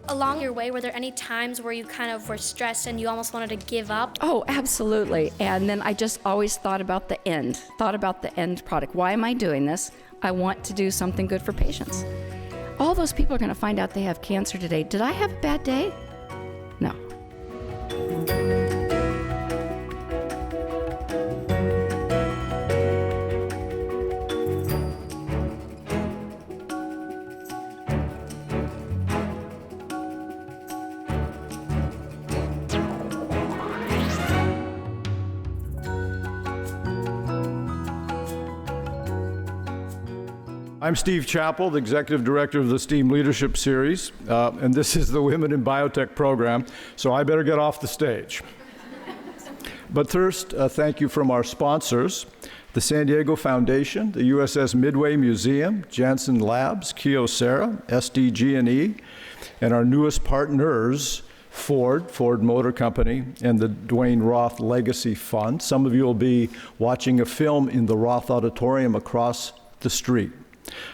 Along your way, were there any times where you kind of were stressed and you almost wanted to give up? Oh, absolutely. And then I just always thought about the end product. Why am I doing this? I want to do something good for patients. All those people are going to find out they have cancer today. Did I have a bad day? No. I'm Steve Chappell, the Executive Director of the STEAM Leadership Series, and this is the Women in Biotech program, so I better get off the stage. But first, thank you from our sponsors, the San Diego Foundation, the USS Midway Museum, Janssen Labs, Kyocera, SDG&E, and our newest partners, Ford Motor Company, and the Dwayne Roth Legacy Fund. Some of you will be watching a film in the Roth Auditorium across the street.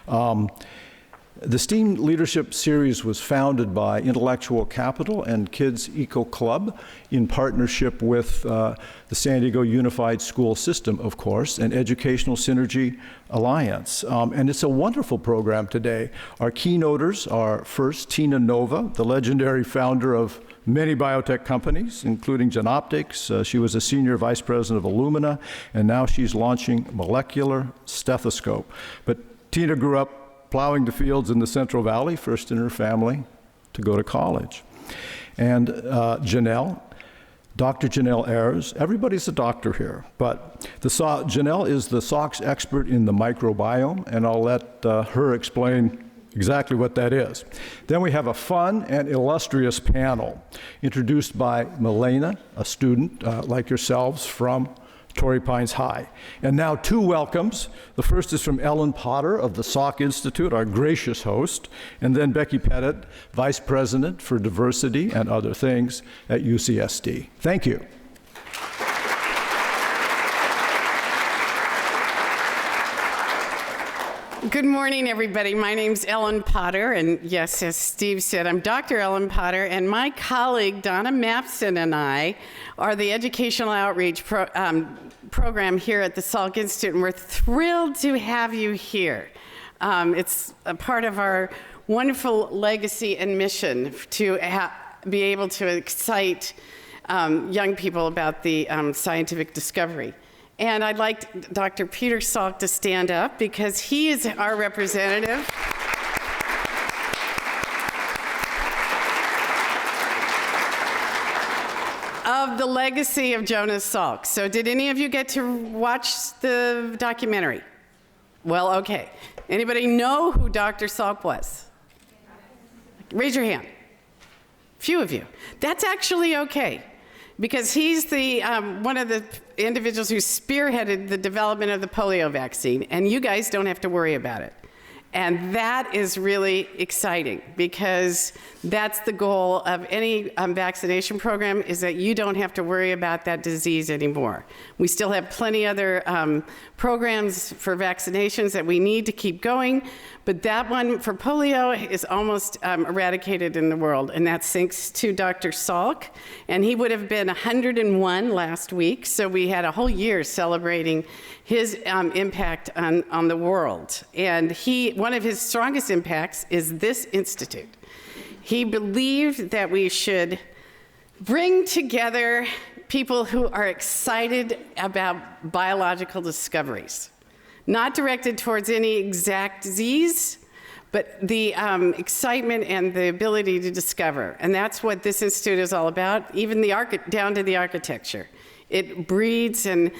The STEAM Leadership Series was founded by Intellectual Capital and Kids Eco Club in partnership with the San Diego Unified School System, of course, and Educational Synergy Alliance. And it's a wonderful program today. Our keynoters are first Tina Nova, the legendary founder of many biotech companies, including Genoptics. She was a senior vice president of Illumina, and now she's launching Molecular Stethoscope. But Tina grew up plowing the fields in the Central Valley, first in her family to go to college. And Janelle, Dr. Janelle Ayres, everybody's a doctor here, but Janelle is the Salk's expert in the microbiome, and I'll let her explain exactly what that is. Then we have a fun and illustrious panel introduced by MILENA, a student like yourselves from Torrey Pines High. And now two welcomes. The first is from Ellen Potter of the Salk Institute, our gracious host, and then Becky Pettitt, Vice President for Diversity and Other Things at UCSD. Thank you. Good morning, everybody. My name's Ellen Potter, and yes, as Steve said, I'm Dr. Ellen Potter, and my colleague Donna Mapson and I are the Educational Outreach Program here at the Salk Institute, and we're thrilled to have you here. It's a part of our wonderful legacy and mission to be able to excite young people about the scientific discovery. And I'd like Dr. Peter Salk to stand up because he is our representative. Of the legacy of Jonas Salk. So did any of you get to watch the documentary? Well, okay. Anybody know who Dr. Salk was? Raise your hand. Few of you. That's actually okay, because he's the one of the individuals who spearheaded the development of the polio vaccine, and you guys don't have to worry about it. And that is really exciting, because that's the goal of any vaccination program, is that you don't have to worry about that disease anymore. We still have plenty other programs for vaccinations that we need to keep going, but that one for polio is almost eradicated in the world, and that's thanks to Dr. Salk, and he would have been 101 last week, so we had a whole year celebrating his impact on the world. And one of his strongest impacts is this institute. He believed that we should bring together people who are excited about biological discoveries, not directed towards any exact disease, but the excitement and the ability to discover. And that's what this institute is all about, even down to the architecture. It breeds and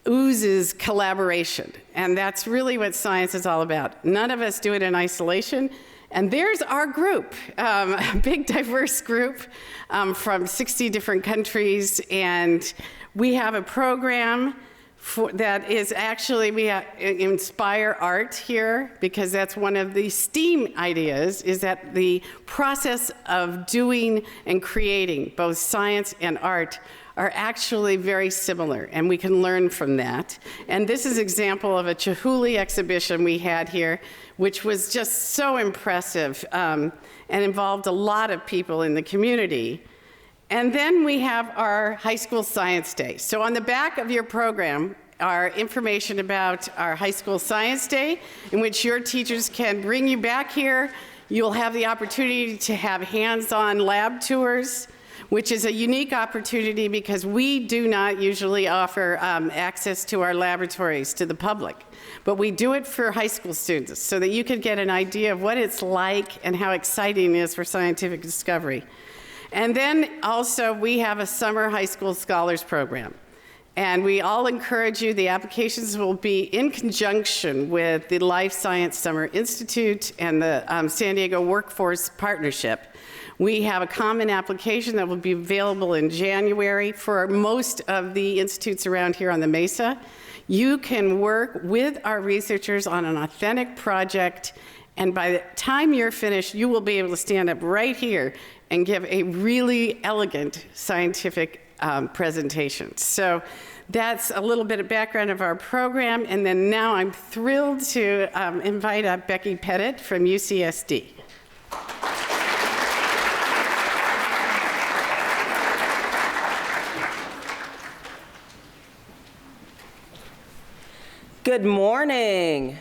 oozes collaboration, and that's really what science is all about. None of us do it in isolation, And there's our group, a big diverse group from 60 different countries. And we have a program that is actually, we inspire art here, because that's one of the STEAM ideas, is that the process of doing and creating both science and art are actually very similar, and we can learn from that. And this is an example of a Chihuly exhibition we had here, which was just so impressive and involved a lot of people in the community. And then we have our high school science day. So on the back of your program are information about our high school science day, in which your teachers can bring you back here. You'll have the opportunity to have hands-on lab tours, which is a unique opportunity because we do not usually offer access to our laboratories to the public. But we do it for high school students so that you can get an idea of what it's like and how exciting it is for scientific discovery. And then also we have a summer high school scholars program. And we all encourage you, the applications will be in conjunction with the Life Science Summer Institute and the San Diego Workforce Partnership. We have a common application that will be available in January for most of the institutes around here on the Mesa. You can work with our researchers on an authentic project, and by the time you're finished, you will be able to stand up right here and give a really elegant scientific presentation. So that's a little bit of background of our program, and then now I'm thrilled to invite up Becky Pettitt from UCSD. Good morning.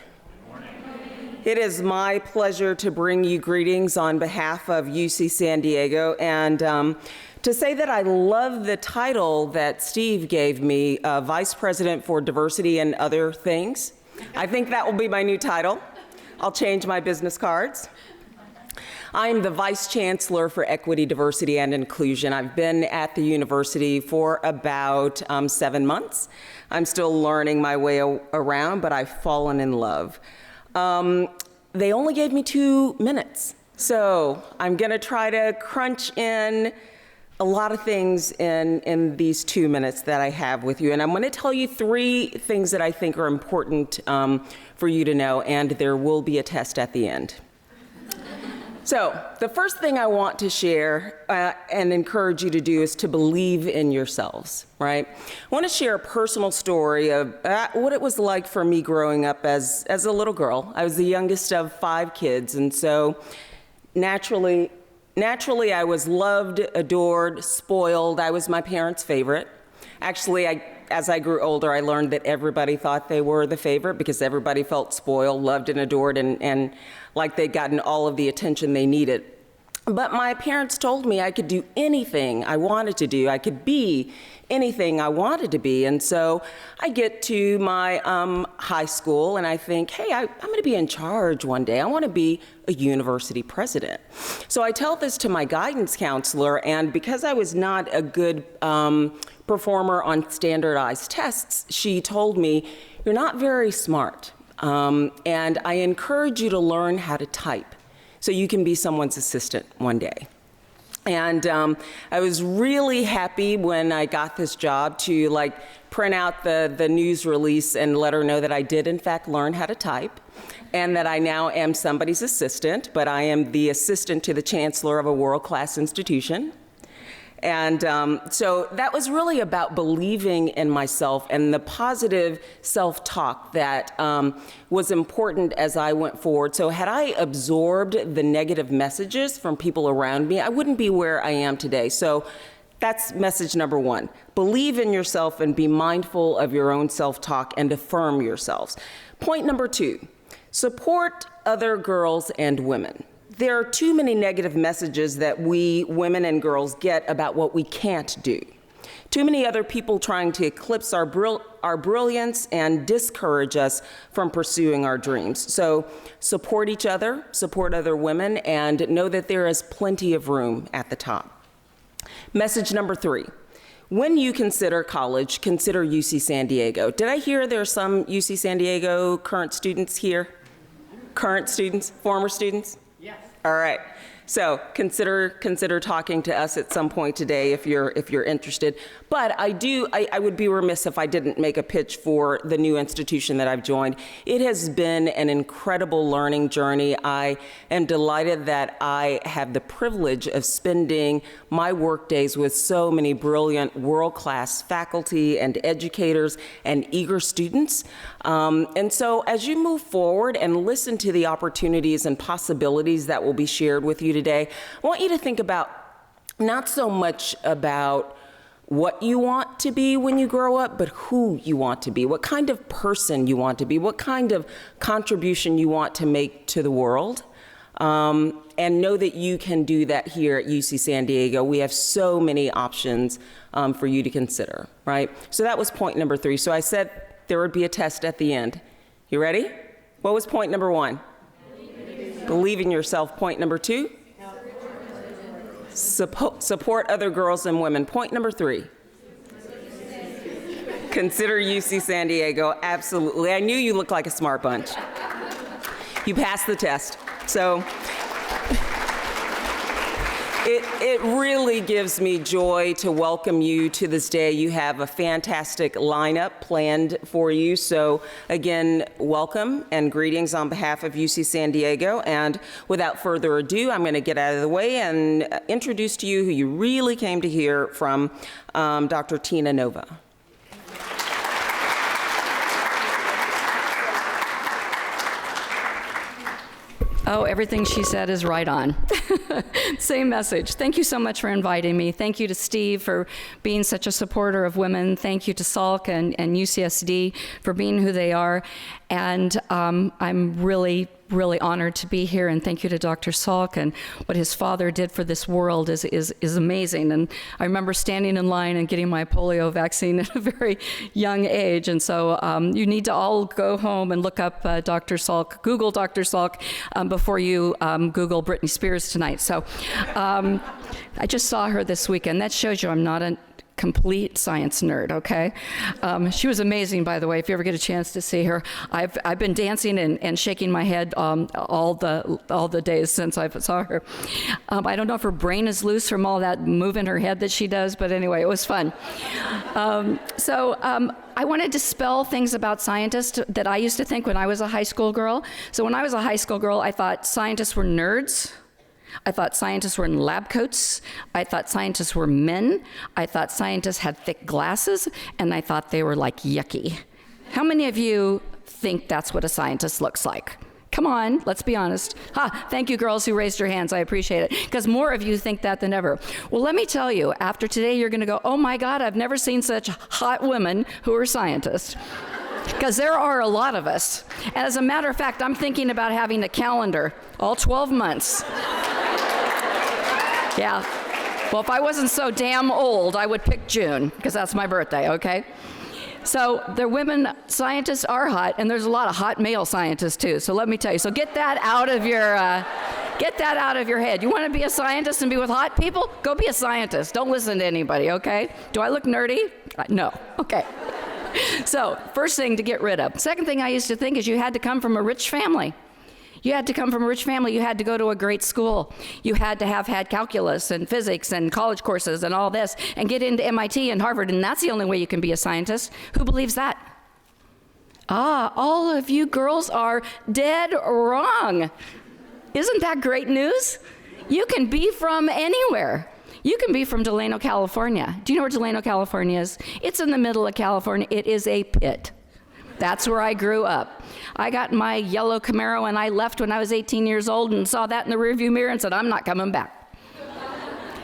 It is my pleasure to bring you greetings on behalf of UC San Diego, and to say that I love the title that Steve gave me, Vice President for Diversity and Other Things. I think that will be my new title. I'll change my business cards. I'm the Vice Chancellor for Equity, Diversity, and Inclusion. I've been at the university for about 7 months. I'm still learning my way around, but I've fallen in love. They only gave me 2 minutes, so I'm gonna try to crunch in a lot of things in these 2 minutes that I have with you. And I'm gonna tell you 3 things that I think are important for you to know, and there will be a test at the end. So the first thing I want to share and encourage you to do is to believe in yourselves, right? I want to share a personal story of what it was like for me growing up as a little girl. I was the youngest of 5 kids, and so naturally I was loved, adored, spoiled. I was my parents' favorite. Actually, as I grew older, I learned that everybody thought they were the favorite because everybody felt spoiled, loved, and adored, and like they'd gotten all of the attention they needed. But my parents told me I could do anything I wanted to do. I could be anything I wanted to be. And so I get to my high school and I think, hey, I'm gonna be in charge one day. I wanna be a university president. So I tell this to my guidance counselor, and because I was not a good performer on standardized tests, she told me, you're not very smart. And I encourage you to learn how to type so you can be someone's assistant one day. And I was really happy when I got this job to print out the news release and let her know that I did in fact learn how to type, and that I now am somebody's assistant, but I am the assistant to the chancellor of a world-class institution. And so that was really about believing in myself and the positive self-talk that was important as I went forward. So had I absorbed the negative messages from people around me, I wouldn't be where I am today. So that's message number 1. Believe in yourself and be mindful of your own self-talk and affirm yourselves. Point number 2, support other girls and women. There are too many negative messages that we women and girls get about what we can't do. Too many other people trying to eclipse our brilliance and discourage us from pursuing our dreams. So support each other, support other women, and know that there is plenty of room at the top. Message number 3. When you consider college, consider UC San Diego. Did I hear there are some UC San Diego current students here? Current students, former students? Yes. All right. So consider talking to us at some point today if you're interested. But I would be remiss if I didn't make a pitch for the new institution that I've joined. It has been an incredible learning journey. I am delighted that I have the privilege of spending my work days with so many brilliant world-class faculty and educators and eager students. And so as you move forward and listen to the opportunities and possibilities that will be shared with you today, I want you to think about not so much about what you want to be when you grow up, but who you want to be, what kind of person you want to be, what kind of contribution you want to make to the world. And know that you can do that here at UC San Diego. We have so many options for you to consider, right? So that was point number 3. So I said there would be a test at the end. You ready? What was point number 1? Believe in yourself. Point number 2? Support other girls and women. Point number 3. Consider UC San Diego. Absolutely. I knew you looked like a smart bunch. You passed the test. So it really gives me joy to welcome you to this day. You have a fantastic lineup planned for you. So again, welcome and greetings on behalf of UC San Diego. And without further ado, I'm going to get out of the way and introduce to you who you really came to hear from, Dr. Tina Nova. Oh, everything she said is right on. Same message. Thank you so much for inviting me. Thank you to Steve for being such a supporter of women. Thank you to Salk and UCSD for being who they are. And I'm really honored to be here, and thank you to Dr. Salk, and what his father did for this world is amazing. And I remember standing in line and getting my polio vaccine at a very young age, and so you need to all go home and look up Dr. Salk, Google Dr. Salk before you Google Britney Spears tonight. So I just saw her this weekend. That shows you I'm not a complete science nerd, okay? She was amazing, by the way, if you ever get a chance to see her. I've been dancing and shaking my head all the days since I saw her. I don't know if her brain is loose from all that moving her head that she does, but anyway, it was fun. I want to dispel things about scientists that I used to think when I was a high school girl. So when I was a high school girl, I thought scientists were nerds. I thought scientists were in lab coats. I thought scientists were men. I thought scientists had thick glasses, and I thought they were like yucky. How many of you think that's what a scientist looks like? Come on, let's be honest. Thank you girls who raised your hands, I appreciate it, because more of you think that than ever. Well, let me tell you, after today you're gonna go, oh my God, I've never seen such hot women who are scientists. Because there are a lot of us. As a matter of fact, I'm thinking about having a calendar, all 12 months. Yeah. Well, if I wasn't so damn old, I would pick June, because that's my birthday, okay? So the women scientists are hot, and there's a lot of hot male scientists too. So let me tell you. So get that out of your head. You want to be a scientist and be with hot people? Go be a scientist. Don't listen to anybody, okay? Do I look nerdy? No. Okay. So first thing to get rid of. Second thing I used to think is you had to come from a rich family. You had to come from a rich family. You had to go to a great school. You had to have had calculus and physics and college courses and all this and get into MIT and Harvard, and that's the only way you can be a scientist. Who believes that? All of you girls are dead wrong. Isn't that great news? You can be from anywhere. You can be from Delano, California. Do you know where Delano, California is? It's in the middle of California. It is a pit. That's where I grew up. I got my yellow Camaro and I left when I was 18 years old and saw that in the rearview mirror and said, I'm not coming back.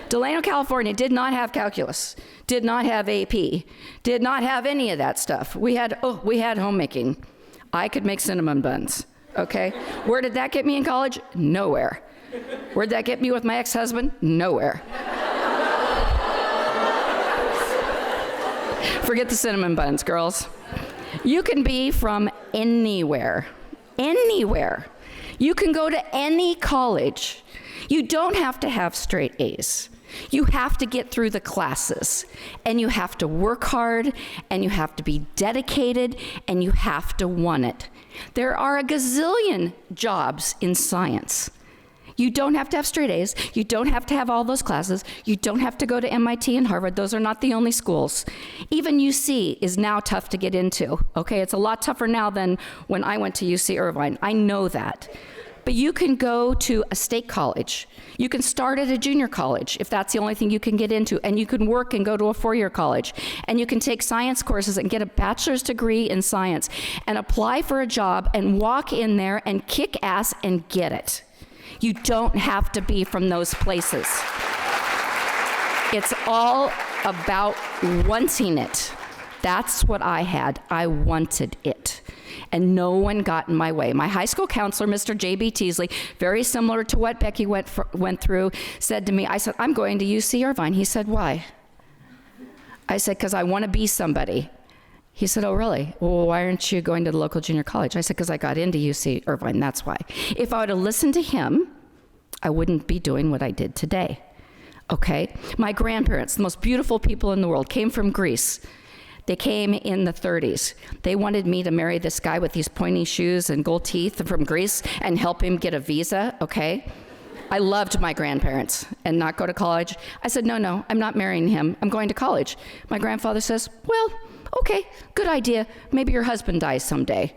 Delano, California did not have calculus, did not have AP, did not have any of that stuff. We had homemaking. I could make cinnamon buns, okay? Where did that get me in college? Nowhere. Where'd that get me with my ex-husband? Nowhere. Forget the cinnamon buns, girls. You can be from anywhere. Anywhere. You can go to any college. You don't have to have straight A's. You have to get through the classes, and you have to work hard, and you have to be dedicated, and you have to want it. There are a gazillion jobs in science. You don't have to have straight A's. You don't have to have all those classes. You don't have to go to MIT and Harvard. Those are not the only schools. Even UC is now tough to get into, okay? It's a lot tougher now than when I went to UC Irvine. I know that. But you can go to a state college. You can start at a junior college if that's the only thing you can get into, and you can work and go to a four-year college. And you can take science courses and get a bachelor's degree in science and apply for a job and walk in there and kick ass and get it. You don't have to be from those places. It's all about wanting it. That's what I had. I wanted it. And no one got in my way. My high school counselor, Mr. J.B. Teasley, very similar to what Becky went through, said to me, I said, I'm going to UC Irvine. He said, why? I said, because I want to be somebody. He said, oh, really? Well, why aren't you going to the local junior college? I said, because I got into UC Irvine, that's why. If I would have listened to him, I wouldn't be doing what I did today, okay? My grandparents, the most beautiful people in the world, came from Greece. They came in the 30s. They wanted me to marry this guy with these pointy shoes and gold teeth from Greece and help him get a visa, okay? I loved my grandparents and not go to college. I said, no, I'm not marrying him. I'm going to college. My grandfather says, well, okay, good idea. Maybe your husband dies someday.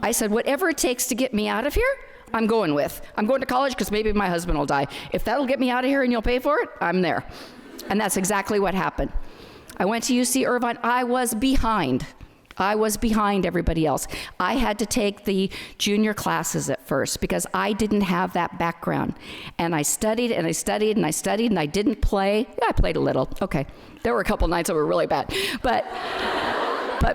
I said, whatever it takes to get me out of here, I'm going with. I'm going to college because maybe my husband will die. If that'll get me out of here and you'll pay for it, I'm there. And that's exactly what happened. I went to UC Irvine. I was behind. I was behind everybody else. I had to take the junior classes at first because I didn't have that background. And I studied and I studied and I studied and I didn't play. Yeah, I played a little. Okay. There were a couple nights that were really bad. But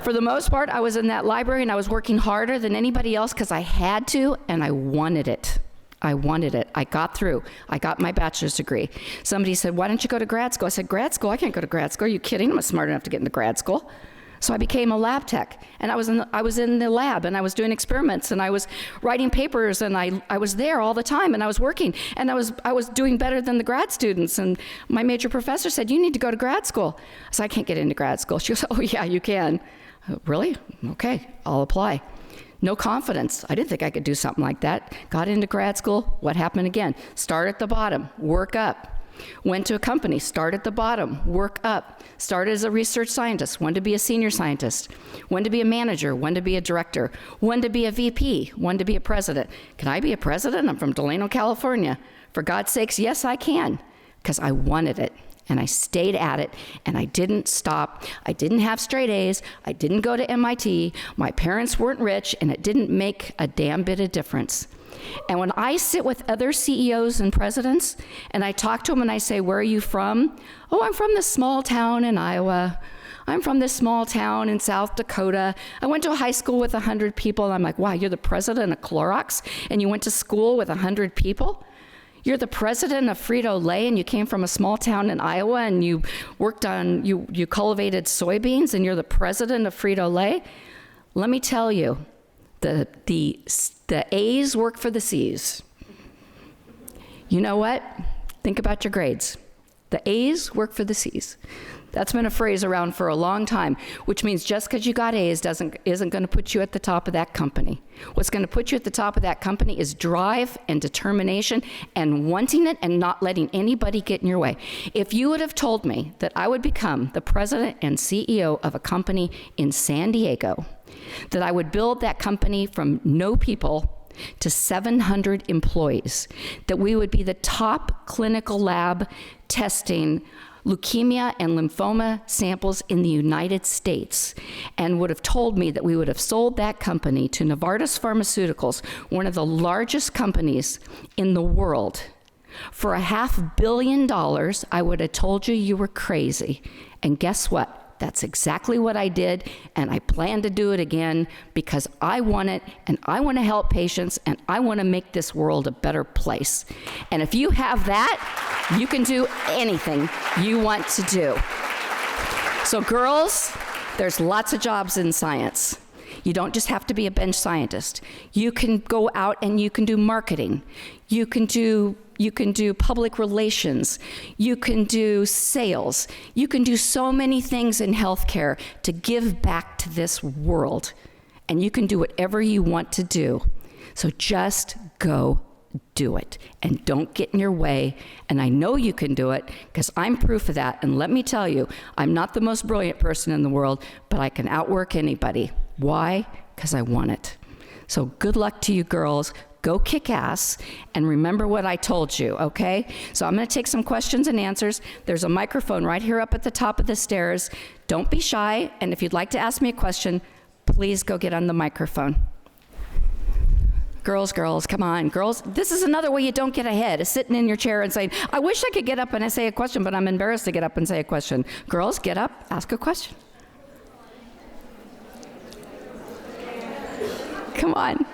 for the most part, I was in that library and I was working harder than anybody else because I had to and I wanted it. I wanted it. I got through. I got my bachelor's degree. Somebody said, why don't you go to grad school? I said, grad school? I can't go to grad school. Are you kidding? I'm not smart enough to get into grad school. So I became a lab tech, and I was in the lab, and I was doing experiments, and I was writing papers, and I was there all the time, and I was working, and I was doing better than the grad students. And my major professor said, you need to go to grad school. I said, I can't get into grad school. She goes, oh yeah, you can. Really? Okay, I'll apply. No confidence. I didn't think I could do something like that. Got into grad school. What happened again? Start at the bottom, work up. Went to a company, start at the bottom, work up. Started as a research scientist, wanted to be a senior scientist, wanted to be a manager, wanted to be a director, wanted to be a VP, wanted to be a president. Can I be a president? I'm from Delano, California. For God's sakes, yes, I can, because I wanted it. And I stayed at it, and I didn't stop. I didn't have straight A's. I didn't go to MIT. My parents weren't rich, and it didn't make a damn bit of difference. And when I sit with other CEOs and presidents, and I talk to them and I say, where are you from? Oh, I'm from this small town in Iowa. I'm from this small town in South Dakota. I went to a high school with 100 people. And I'm like, wow, you're the president of Clorox, and you went to school with 100 people? You're the president of Frito-Lay, and you came from a small town in Iowa, and you worked on, you cultivated soybeans, and you're the president of Frito-Lay? Let me tell you, the A's work for the C's. You know what? Think about your grades. The A's work for the C's. That's been a phrase around for a long time, which means just because you got A's isn't going to put you at the top of that company. What's going to put you at the top of that company is drive and determination and wanting it and not letting anybody get in your way. If you would have told me that I would become the president and CEO of a company in San Diego, that I would build that company from no people to 700 employees, that we would be the top clinical lab testing leukemia and lymphoma samples in the United States, and would have told me that we would have sold that company to Novartis Pharmaceuticals, one of the largest companies in the world, for $500 million, I would have told you you were crazy. And guess what? That's exactly what I did, and I plan to do it again because I want it, and I want to help patients, and I want to make this world a better place. And if you have that, you can do anything you want to do. So girls, there's lots of jobs in science. You don't just have to be a bench scientist. You can go out and you can do marketing. You can do public relations. You can do sales. You can do so many things in healthcare to give back to this world. And you can do whatever you want to do. So just go do it. And don't get in your way. And I know you can do it because I'm proof of that. And let me tell you, I'm not the most brilliant person in the world, but I can outwork anybody. Why? Because I want it. So good luck to you girls. Go kick ass and remember what I told you, okay? So I'm gonna take some questions and answers. There's a microphone right here up at the top of the stairs. Don't be shy, and if you'd like to ask me a question, please go get on the microphone. Girls, come on. Girls, this is another way you don't get ahead, is sitting in your chair and saying, I wish I could get up and say a question, but I'm embarrassed to get up and say a question. Girls, get up, ask a question. Come on.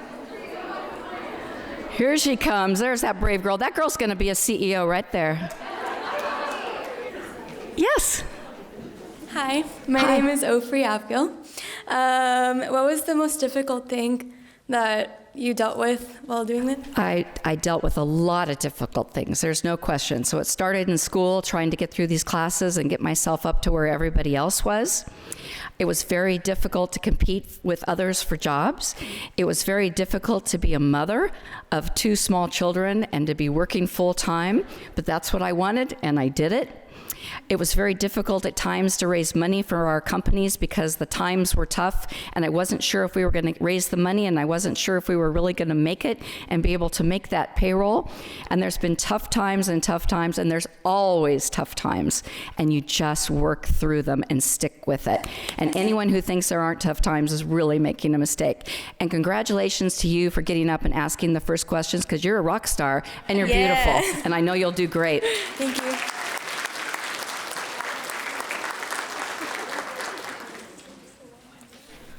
Here she comes. There's that brave girl. That girl's going to be a CEO right there. Yes. Hi, my name is Ofri Abgil. What was the most difficult thing that you dealt with while doing it? I dealt with a lot of difficult things. There's no question. So it started in school, trying to get through these classes and get myself up to where everybody else was. It was very difficult to compete with others for jobs. It was very difficult to be a mother of 2 small children and to be working full time, but that's what I wanted, and I did it. It was very difficult at times to raise money for our companies because the times were tough, and I wasn't sure if we were going to raise the money, and I wasn't sure if we were really going to make it and be able to make that payroll. And there's been tough times, and there's always tough times, and you just work through them and stick with it. And anyone who thinks there aren't tough times is really making a mistake. And congratulations to you for getting up and asking the first questions, because you're a rock star and you're beautiful, and I know you'll do great. Thank you.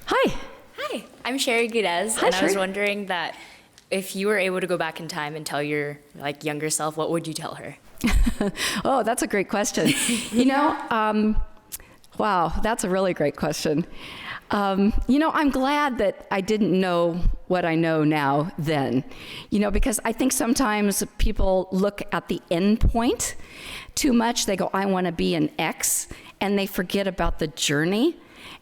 Hi, I'm Sherry Gudez, and I was wondering that if you were able to go back in time and tell your younger self, what would you tell her? Oh, that's a great question. Wow, that's a really great question. I'm glad that I didn't know what I know now then, because I think sometimes people look at the end point too much. They go, I want to be an X, and they forget about the journey.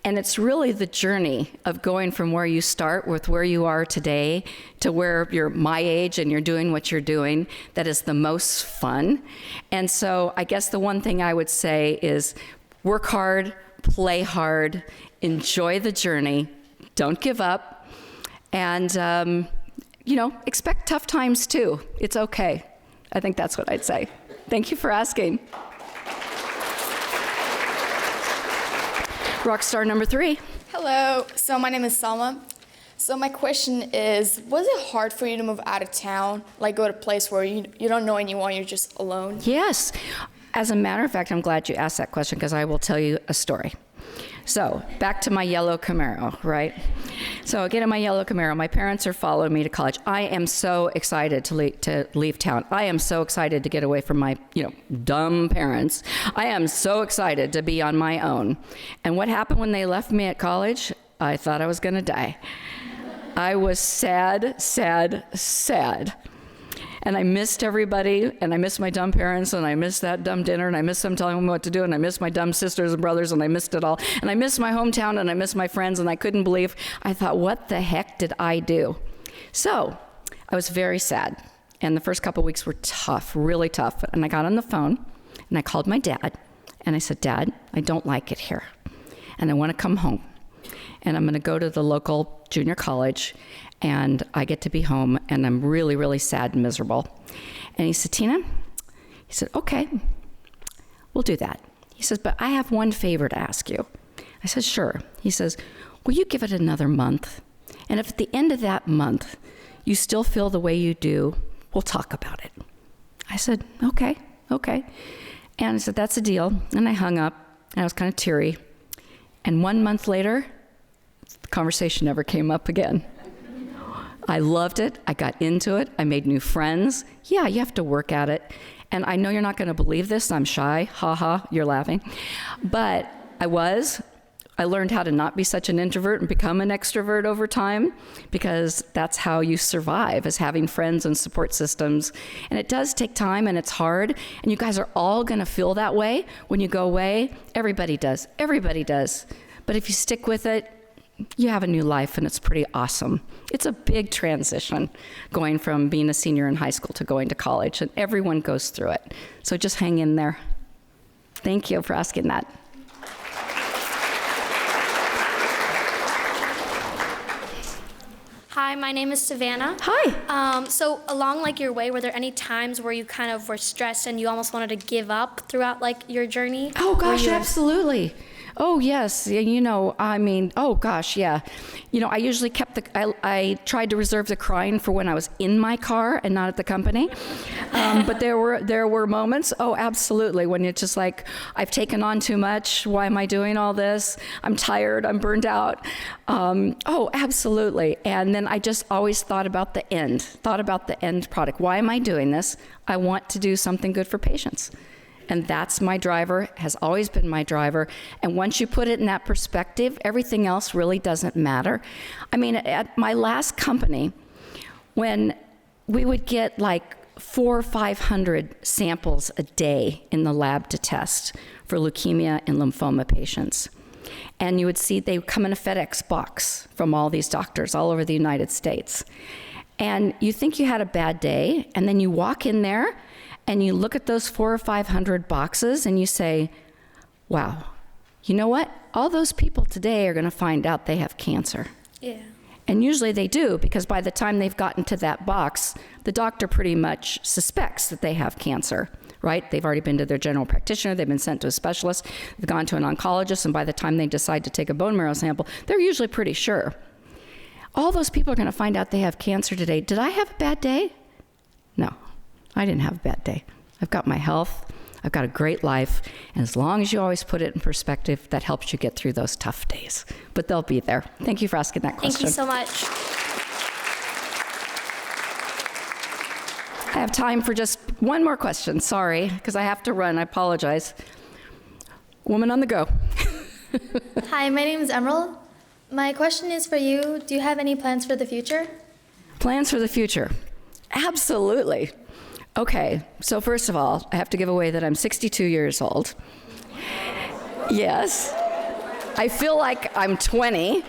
And it's really the journey of going from where you start with where you are today to where you're my age and you're doing what you're doing that is the most fun. And so I guess the one thing I would say is work hard, play hard, enjoy the journey, don't give up, and expect tough times too. It's okay. I think that's what I'd say. Thank you for asking. Rockstar number 3. Hello, so my name is Salma. So my question is, was it hard for you to move out of town, go to a place where you don't know anyone, you're just alone? Yes. As a matter of fact, I'm glad you asked that question because I will tell you a story. So back to my yellow Camaro, right? So I get in my yellow Camaro. My parents are following me to college. I am so excited to leave town. I am so excited to get away from my, dumb parents. I am so excited to be on my own. And what happened when they left me at college? I thought I was going to die. I was sad. And I missed everybody, and I missed my dumb parents, and I missed that dumb dinner, and I missed them telling me what to do, and I missed my dumb sisters and brothers, and I missed it all. And I missed my hometown, and I missed my friends, and I couldn't believe. I thought, what the heck did I do? So I was very sad, and the first couple weeks were tough, really tough. And I got on the phone, and I called my dad, and I said, Dad, I don't like it here, and I want to come home. And I'm going to go to the local junior college, and I get to be home, and I'm really, really sad and miserable. And he said, Tina, he said, okay, we'll do that. He says, but I have one favor to ask you. I said, sure. He says, will you give it another month? And if at the end of that month you still feel the way you do, we'll talk about it. I said, okay. And I said, that's a deal. And I hung up, and I was kind of teary. And 1 month later, the conversation never came up again. I loved it. I got into it. I made new friends. Yeah, you have to work at it. And I know you're not going to believe this. I'm shy. Ha ha, you're laughing. But I learned how to not be such an introvert and become an extrovert over time, because that's how you survive, is having friends and support systems. And it does take time, and it's hard. And you guys are all going to feel that way when you go away. Everybody does. But if you stick with it, you have a new life, and it's pretty awesome. It's a big transition going from being a senior in high school to going to college, and everyone goes through it. So just hang in there. Thank you for asking that. Hi, my name is Savannah. Hi. So along like your way, were there any times where you kind of were stressed and you almost wanted to give up throughout like your journey? Oh gosh, absolutely. Oh yes, you know, I mean, oh gosh, yeah. You know, I usually kept I tried to reserve the crying for when I was in my car and not at the company. But there were moments, oh absolutely, when it's just like, I've taken on too much, why am I doing all this? I'm tired, I'm burned out. Oh, absolutely. And then I just always thought about the end product. Why am I doing this? I want to do something good for patients. And that's my driver, has always been my driver. And once you put it in that perspective, everything else really doesn't matter. I mean, at my last company, when we would get like 400 or 500 samples a day in the lab to test for leukemia and lymphoma patients. And you would see they would come in a FedEx box from all these doctors all over the United States. And you think you had a bad day, and then you walk in there, and you look at those 400 or 500 boxes and you say, wow, you know what? All those people today are going to find out they have cancer. Yeah. And usually they do, because by the time they've gotten to that box, the doctor pretty much suspects that they have cancer, right? They've already been to their general practitioner, they've been sent to a specialist, they've gone to an oncologist, and by the time they decide to take a bone marrow sample, they're usually pretty sure. All those people are going to find out they have cancer today. Did I have a bad day? No. I didn't have a bad day. I've got my health, I've got a great life, and as long as you always put it in perspective, that helps you get through those tough days. But they'll be there. Thank you for asking that question. Thank you so much. I have time for just one more question, sorry, because I have to run, I apologize. Woman on the go. Hi, my name is Emerald. My question is for you. Do you have any plans for the future? Plans for the future? Absolutely. Okay, so first of all, I have to give away that I'm 62 years old. Yes. I feel like I'm 20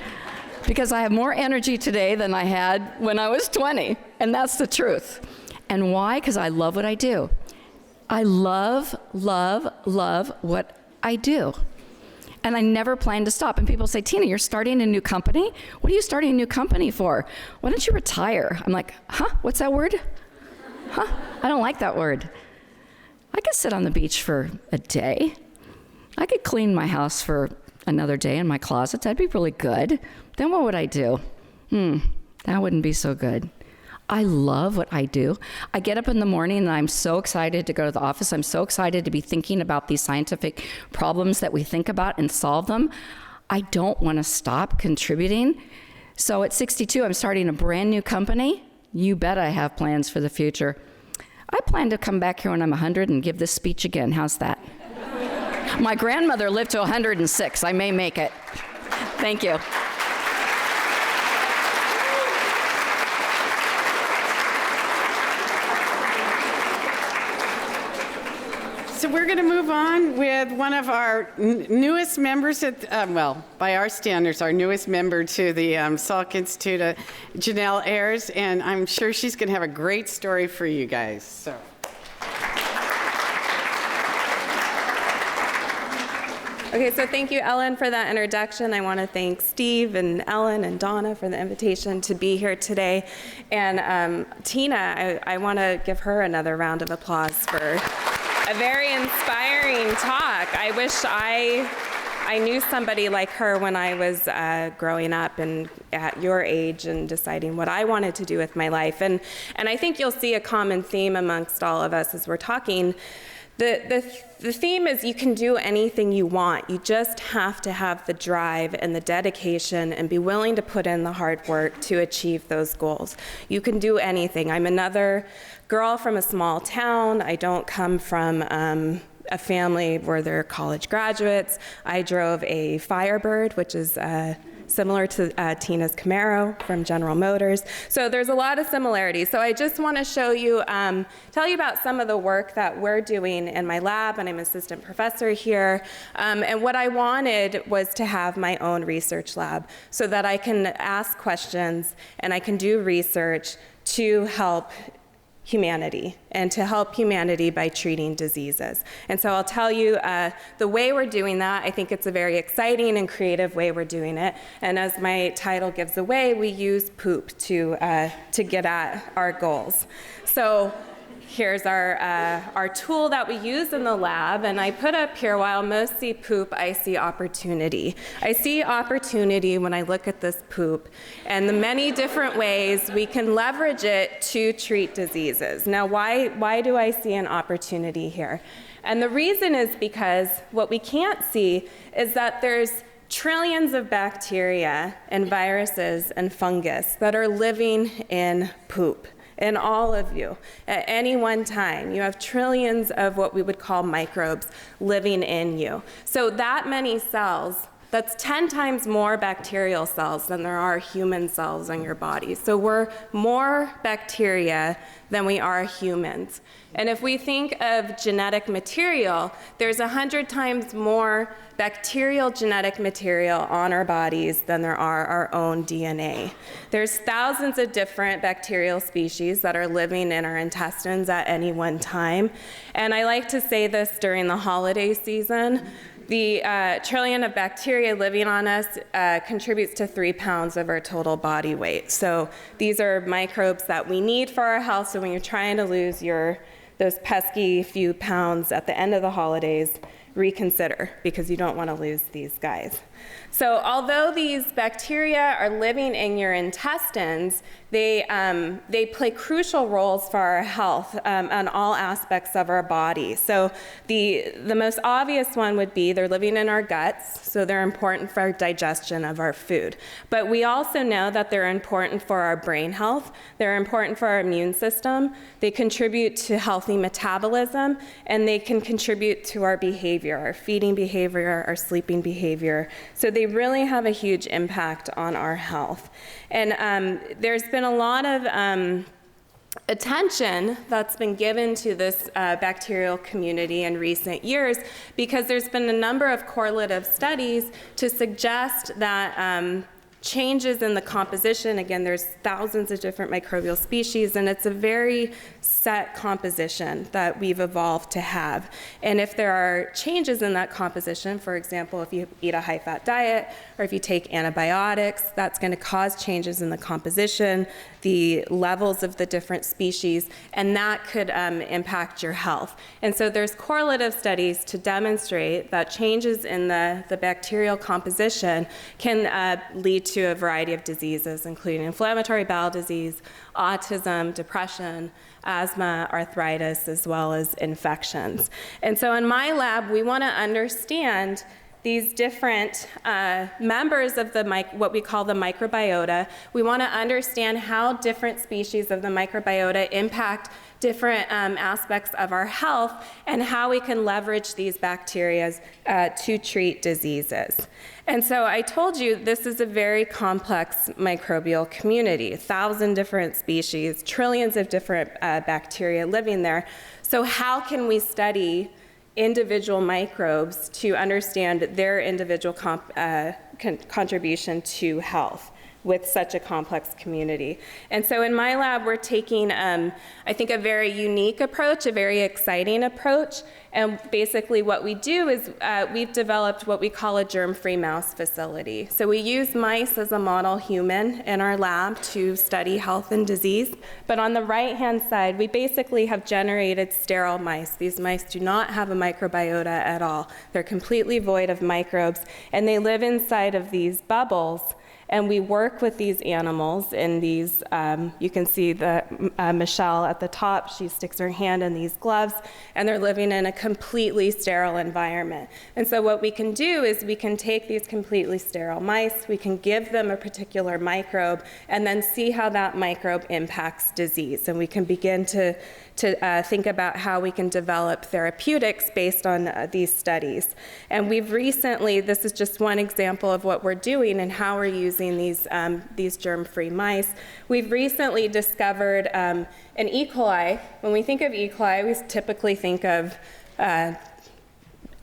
because I have more energy today than I had when I was 20, and that's the truth. And why? Because I love what I do. I love, love, love what I do. And I never plan to stop. And people say, Tina, you're starting a new company? What are you starting a new company for? Why don't you retire? I'm like, huh? What's that word? Huh? I don't like that word. I could sit on the beach for a day. I could clean my house for another day in my closet. That'd be really good. Then what would I do? That wouldn't be so good. I love what I do. I get up in the morning and I'm so excited to go to the office. I'm so excited to be thinking about these scientific problems that we think about and solve them. I don't want to stop contributing. So at 62, I'm starting a brand new company. You bet I have plans for the future. I plan to come back here when I'm 100 and give this speech again. How's that? My grandmother lived to 106. I may make it. Thank you. So we're going to move on with one of our newest members, well, by our standards, our newest member to the Salk Institute, Janelle Ayres, and I'm sure she's going to have a great story for you guys. So. Okay, so thank you, Ellen, for that introduction. I want to thank Steve and Ellen and Donna for the invitation to be here today. And Tina, I want to give her another round of applause for a very inspiring talk. I wish I knew somebody like her when I was growing up and at your age and deciding what I wanted to do with my life. And I think you'll see a common theme amongst all of us as we're talking. The theme is you can do anything you want. You just have to have the drive and the dedication and be willing to put in the hard work to achieve those goals. You can do anything. I'm another girl from a small town. I don't come from a family where they're college graduates. I drove a Firebird, which is similar to Tina's Camaro from General Motors. So there's a lot of similarities. So I just want to show you, tell you about some of the work that we're doing in my lab, and I'm assistant professor here. And what I wanted was to have my own research lab so that I can ask questions and I can do research to help humanity and to help humanity by treating diseases. And so I'll tell you the way we're doing that. I think it's a very exciting and creative way we're doing it. And as my title gives away, we use poop to get at our goals. So here's our tool that we use in the lab, and I put up here, while most see poop, I see opportunity. I see opportunity when I look at this poop and the many different ways we can leverage it to treat diseases. Now, why do I see an opportunity here? And the reason is because what we can't see is that there's trillions of bacteria and viruses and fungus that are living in poop. In all of you, at any one time, you have trillions of what we would call microbes living in you. So that many cells, that's 10 times more bacterial cells than there are human cells in your body. So we're more bacteria than we are humans. And if we think of genetic material, there's 100 times more bacterial genetic material on our bodies than there are our own DNA. There's thousands of different bacterial species that are living in our intestines at any one time. And I like to say this during the holiday season. The trillion of bacteria living on us contributes to 3 pounds of our total body weight. So these are microbes that we need for our health. So when you're trying to lose those pesky few pounds at the end of the holidays, reconsider, because you don't want to lose these guys. So although these bacteria are living in your intestines, they play crucial roles for our health on all aspects of our body. So the most obvious one would be they're living in our guts, so they're important for digestion of our food. But we also know that they're important for our brain health, they're important for our immune system, they contribute to healthy metabolism, and they can contribute to our behavior, our feeding behavior, our sleeping behavior. So they really have a huge impact on our health. And there's been a lot of attention that's been given to this bacterial community in recent years because there's been a number of correlative studies to suggest that changes in the composition, again, there's thousands of different microbial species, and it's a very set composition that we've evolved to have. And if there are changes in that composition, for example, if you eat a high-fat diet or if you take antibiotics, that's going to cause changes in the composition, the levels of the different species, and that could impact your health. And so there's correlative studies to demonstrate that changes in the bacterial composition can lead to a variety of diseases, including inflammatory bowel disease, autism, depression, asthma, arthritis, as well as infections. And so in my lab, we want to understand these different members of what we call the microbiota. We want to understand how different species of the microbiota impact different aspects of our health and how we can leverage these bacteria to treat diseases. And so I told you this is a very complex microbial community, 1,000 different species, trillions of different bacteria living there. So how can we study individual microbes to understand their individual contribution to health with such a complex community? And so in my lab, we're taking, I think, a very unique approach, a very exciting approach. And basically what we do is we've developed what we call a germ-free mouse facility. So we use mice as a model human in our lab to study health and disease. But on the right-hand side, we basically have generated sterile mice. These mice do not have a microbiota at all. They're completely void of microbes, and they live inside of these bubbles. And we work with these animals in these, you can see Michelle at the top, she sticks her hand in these gloves, and they're living in a completely sterile environment. And so what we can do is we can take these completely sterile mice, we can give them a particular microbe, and then see how that microbe impacts disease. And we can begin to think about how we can develop therapeutics based on these studies. And we've recently, this is just one example of what we're doing and how we're using these germ-free mice. We've recently discovered an E. coli. When we think of E. coli, we typically think of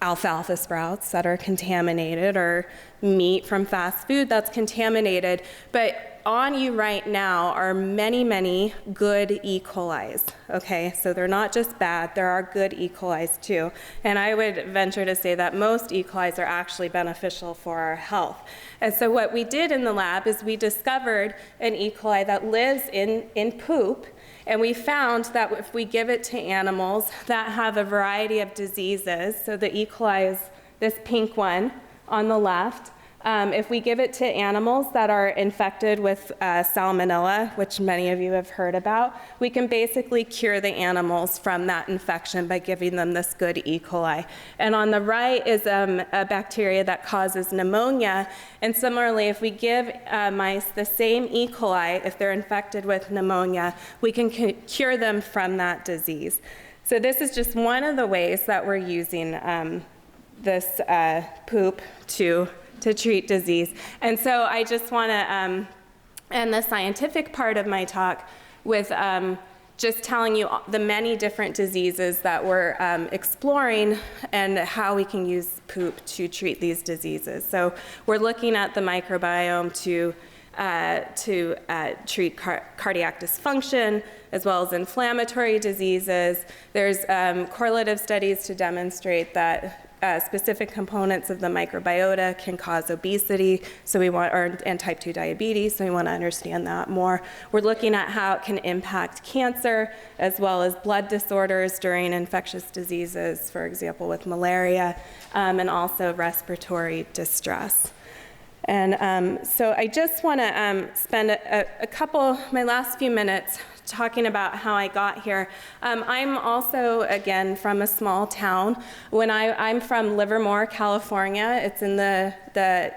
alfalfa sprouts that are contaminated, or meat from fast food that's contaminated. But on you right now are many, many good E. colis, okay? So they're not just bad, there are good E. colis too. And I would venture to say that most E. colis are actually beneficial for our health. And so what we did in the lab is we discovered an E. coli that lives in poop, and we found that if we give it to animals that have a variety of diseases, so the E. coli is this pink one on the left, if we give it to animals that are infected with salmonella, which many of you have heard about, we can basically cure the animals from that infection by giving them this good E. coli. And on the right is a bacteria that causes pneumonia. And similarly, if we give mice the same E. coli, if they're infected with pneumonia, we can cure them from that disease. So this is just one of the ways that we're using this poop to treat disease. And so I just want to end the scientific part of my talk with just telling you the many different diseases that we're exploring and how we can use poop to treat these diseases. So we're looking at the microbiome to treat cardiac dysfunction, as well as inflammatory diseases. There's correlative studies to demonstrate that specific components of the microbiota can cause obesity, and type 2 diabetes, so we want to understand that more. We're looking at how it can impact cancer, as well as blood disorders during infectious diseases, for example, with malaria, and also respiratory distress. And so I just want to spend my last few minutes talking about how I got here. I'm also, again, from a small town. I'm from Livermore, California. It's in the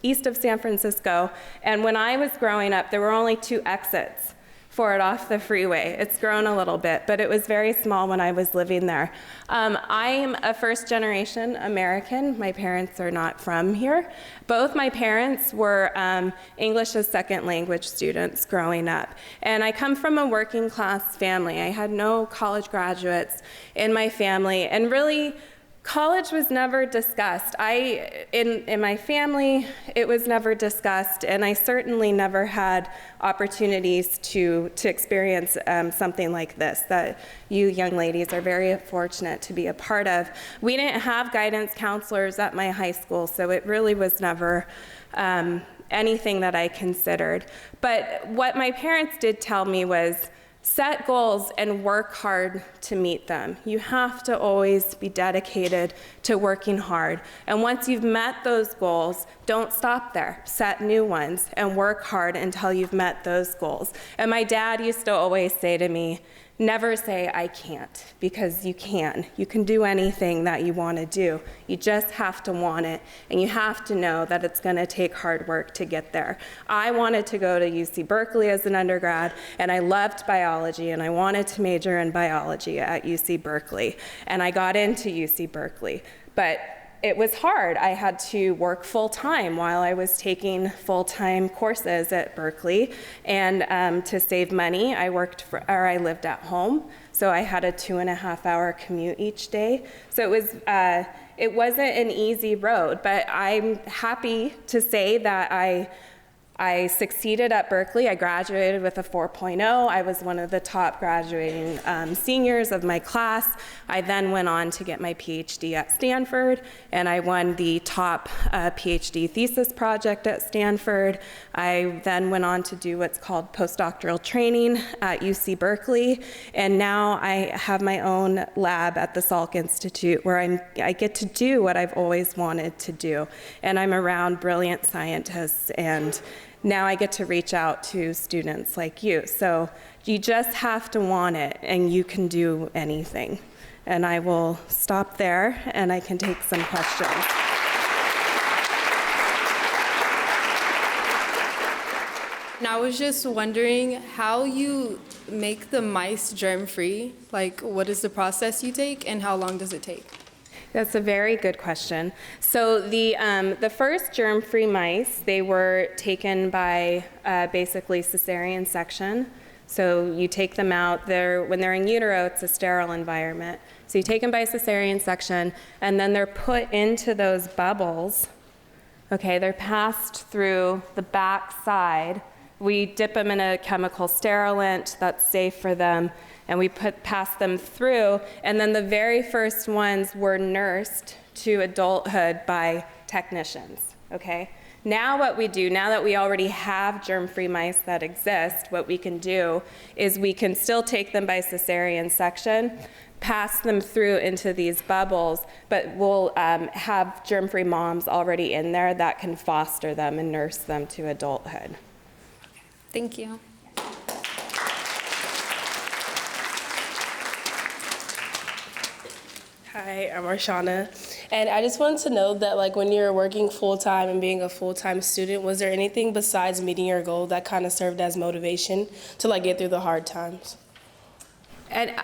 east of San Francisco. And when I was growing up, there were only 2 exits for it off the freeway. It's grown a little bit, but it was very small when I was living there. I'm a first-generation American. My parents are not from here. Both my parents were English as second language students growing up. And I come from a working class family. I had no college graduates in my family, and really, college was never discussed. In my family, it was never discussed, and I certainly never had opportunities to experience something like this that you young ladies are very fortunate to be a part of. We didn't have guidance counselors at my high school, so it really was never anything that I considered. But what my parents did tell me was, set goals and work hard to meet them. You have to always be dedicated to working hard. And once you've met those goals, don't stop there. Set new ones and work hard until you've met those goals. And my dad used to always say to me, never say I can't, because you can. You can do anything that you want to do. You just have to want it, and you have to know that it's going to take hard work to get there. I wanted to go to UC Berkeley as an undergrad, and I loved biology, and I wanted to major in biology at UC Berkeley, and I got into UC Berkeley. But it was hard. I had to work full-time while I was taking full-time courses at Berkeley, and to save money, I lived at home, so I had a 2.5-hour commute each day. So it wasn't an easy road, but I'm happy to say that I I succeeded at Berkeley. I graduated with a 4.0. I was one of the top graduating seniors of my class. I then went on to get my PhD at Stanford, and I won the top PhD thesis project at Stanford. I then went on to do what's called postdoctoral training at UC Berkeley, and now I have my own lab at the Salk Institute where I get to do what I've always wanted to do, and I'm around brilliant scientists, and now I get to reach out to students like you. So you just have to want it, and you can do anything. And I will stop there, and I can take some questions. And I was just wondering how you make the mice germ-free. Like, what is the process you take, and how long does it take? That's a very good question. So the first germ-free mice, they were taken by basically cesarean section. So you take them out, when they're in utero, it's a sterile environment. So you take them by cesarean section, and then they're put into those bubbles. Okay, they're passed through the back side. We dip them in a chemical sterilant that's safe for them, and we pass them through, and then the very first ones were nursed to adulthood by technicians, okay? Now what we do, now that we already have germ-free mice that exist, what we can do is we can still take them by cesarean section, pass them through into these bubbles, but we'll have germ-free moms already in there that can foster them and nurse them to adulthood. Thank you. Hi, I'm Arshana, and I just wanted to know that, like, when you're working full-time and being a full-time student, was there anything besides meeting your goal that kind of served as motivation to, like, get through the hard times? And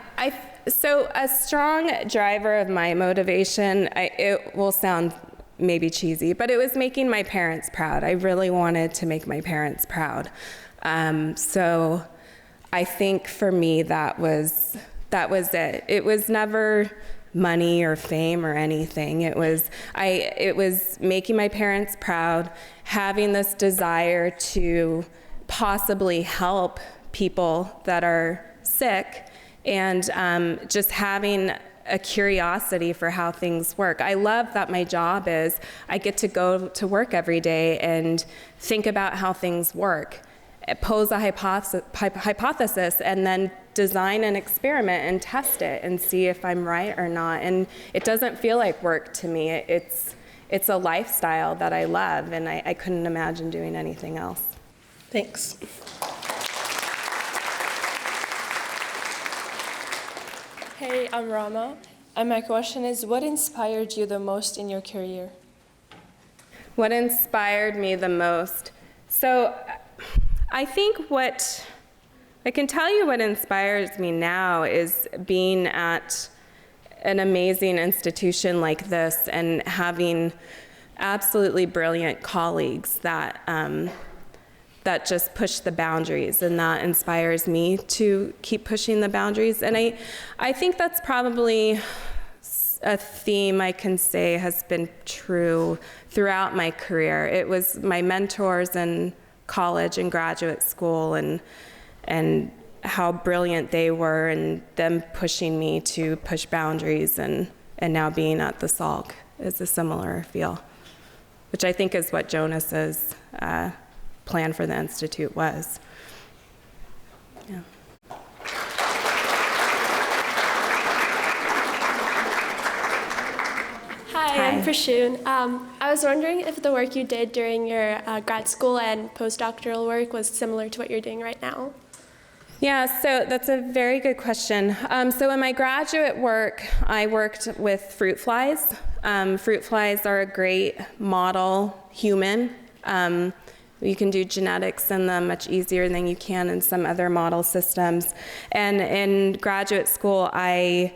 so a strong driver of my motivation, it will sound maybe cheesy, but it was making my parents proud. I really wanted to make my parents proud. So I think for me that was it. It was never money or fame or anything. It was making my parents proud, having this desire to possibly help people that are sick, and just having a curiosity for how things work. I love that my job is I get to go to work every day and think about how things work, pose a hypothesis, and then design an experiment and test it and see if I'm right or not. And it doesn't feel like work to me. It's a lifestyle that I love, and I couldn't imagine doing anything else. Thanks. Hey, I'm Rama, and my question is, what inspired you the most in your career? What inspired me the most? So I think I can tell you what inspires me now is being at an amazing institution like this and having absolutely brilliant colleagues that just push the boundaries, and that inspires me to keep pushing the boundaries. And I think that's probably a theme I can say has been true throughout my career. It was my mentors in college and graduate school, and how brilliant they were, and them pushing me to push boundaries, and now being at the Salk is a similar feel, which I think is what Jonas's plan for the Institute was. Yeah. Hi, I'm Prashun. I was wondering if the work you did during your grad school and postdoctoral work was similar to what you're doing right now. Yeah, so that's a very good question. So in my graduate work, I worked with fruit flies. Fruit flies are a great model human. You can do genetics in them much easier than you can in some other model systems. And in graduate school, I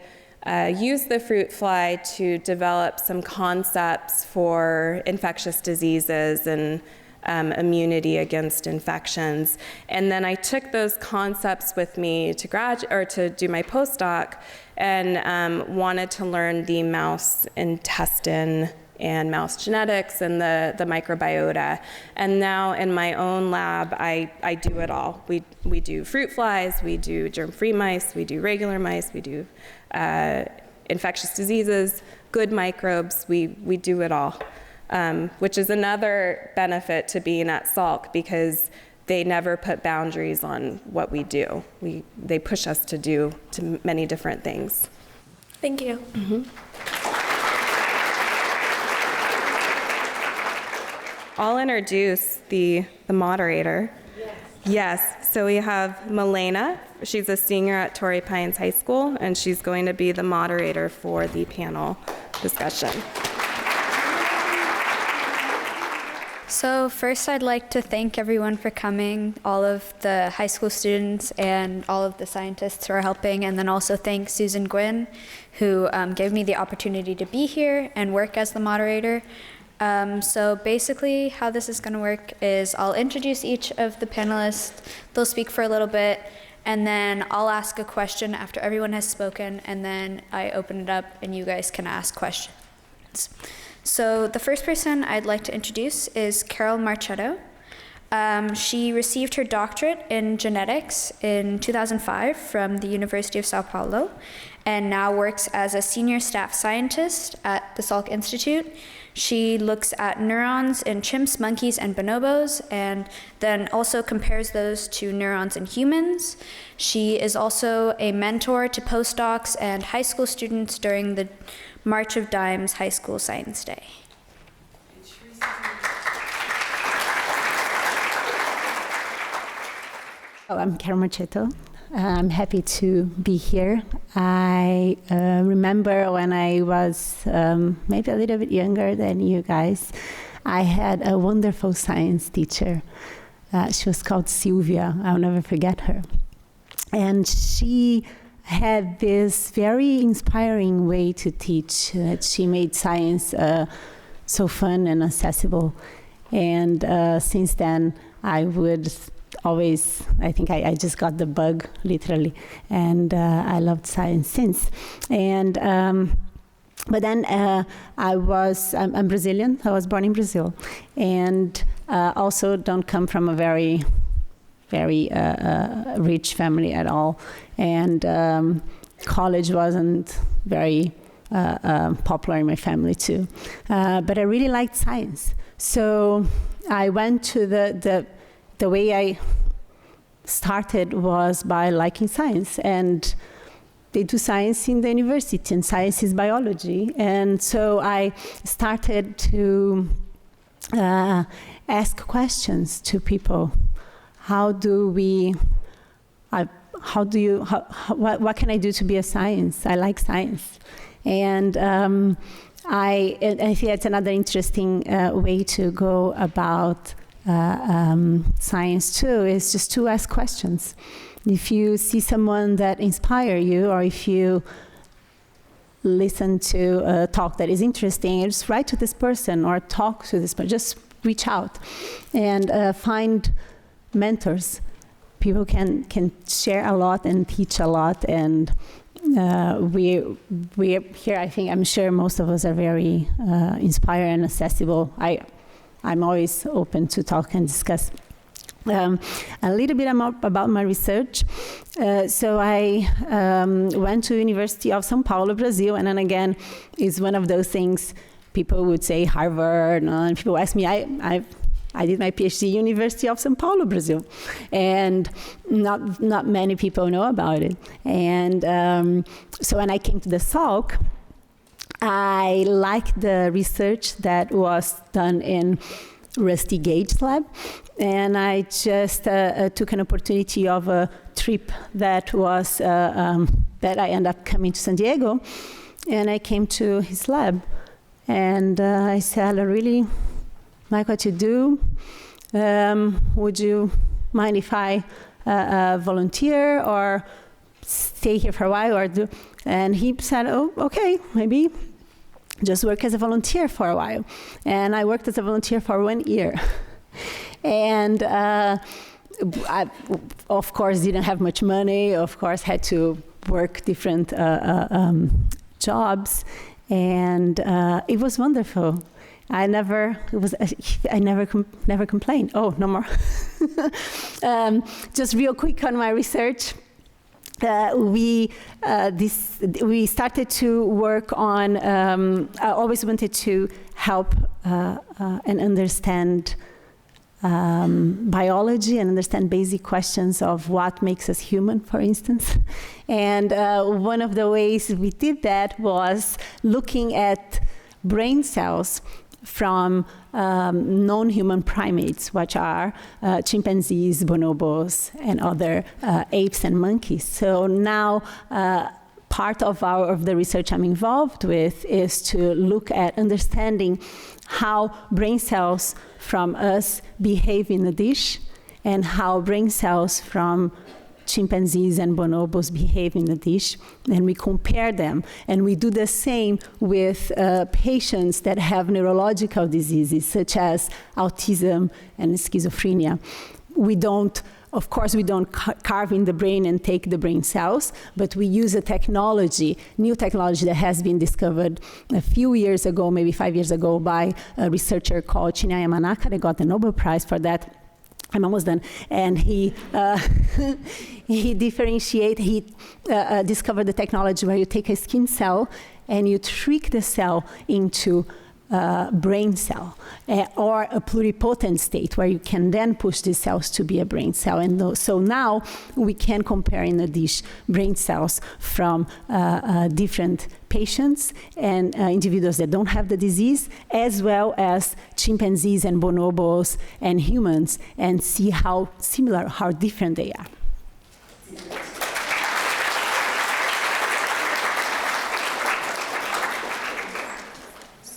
used the fruit fly to develop some concepts for infectious diseases and immunity against infections. And then I took those concepts with me to do my postdoc, and wanted to learn the mouse intestine and mouse genetics and the microbiota. And now in my own lab, I do it all. We do fruit flies, we do germ-free mice, we do regular mice, we do infectious diseases, good microbes, we do it all. Which is another benefit to being at Salk, because they never put boundaries on what we do. They push us to do many different things. Thank you. I'll introduce the moderator. Yes, so we have MILENA. She's a senior at Torrey Pines High School, and she's going to be the moderator for the panel discussion. So first, I'd like to thank everyone for coming, all of the high school students and all of the scientists who are helping, and then also thank Susan Gwynn, who gave me the opportunity to be here and work as the moderator. So basically, how this is going to work is I'll introduce each of the panelists, they'll speak for a little bit, and then I'll ask a question after everyone has spoken, and then I open it up and you guys can ask questions. So the first person I'd like to introduce is Carol Marchetto. She received her doctorate in genetics in 2005 from the University of Sao Paulo, and now works as a senior staff scientist at the Salk Institute. She looks at neurons in chimps, monkeys, and bonobos, and then also compares those to neurons in humans. She is also a mentor to postdocs and high school students during the March of Dimes High School Science Day. I'm Carol Marchetto. I'm happy to be here. I remember when I was maybe a little bit younger than you guys, I had a wonderful science teacher. She was called Sylvia. I'll never forget her. And she had this very inspiring way to teach. She made science so fun and accessible. And since then, I would always, I think I just got the bug, literally, and I loved science since. And but then I'm Brazilian. I was born in Brazil, and also don't come from a very rich family at all, and college wasn't very popular in my family too. But I really liked science, so I went to the way I started was by liking science, and they do science in the university, and science is biology. And so I started to ask questions to people. What can I do to be a science? I like science. And I think that's another interesting way to go about science too, is just to ask questions. If you see someone that inspires you, or if you listen to a talk that is interesting, just write to this person or talk to this person. Just reach out and find mentors. People can share a lot and teach a lot, and we're here. I'm sure most of us are very inspired and accessible. I'm always open to talk and discuss. A little bit about my research. So I went to University of São Paulo, Brazil, and then again, it's one of those things people would say Harvard, and people ask me, I did my PhD University of São Paulo, Brazil, and not many people know about it. And so when I came to the Salk, I liked the research that was done in Rusty Gage's lab, and I just took an opportunity of a trip that was that I ended up coming to San Diego, and I came to his lab, and I said, I really like what you do. Would you mind if I volunteer or stay here for a while or do? And he said, oh, okay, maybe just work as a volunteer for a while. And I worked as a volunteer for 1 year. And I, of course, didn't have much money, of course, had to work different jobs. And it was wonderful. I never complained. Oh, no more. Just real quick on my research. We started to work on, I always wanted to help and understand biology and understand basic questions of what makes us human, for instance. And one of the ways we did that was looking at brain cells from non-human primates, which are chimpanzees, bonobos, and other apes and monkeys. So now part of the research I'm involved with is to look at understanding how brain cells from us behave in a dish and how brain cells from chimpanzees and bonobos behave in the dish, and we compare them. And we do the same with patients that have neurological diseases, such as autism and schizophrenia. Of course, we don't carve in the brain and take the brain cells, but we use a technology, new technology that has been discovered a few years ago, maybe 5 years ago, by a researcher called Shinya Yamanaka. They got the Nobel Prize for that. I'm almost done. And he discovered the technology where you take a skin cell and you trick the cell into brain cell, or a pluripotent state where you can then push these cells to be a brain cell. And so now we can compare in a dish brain cells from different patients and individuals that don't have the disease, as well as chimpanzees and bonobos and humans, and see how similar, how different they are.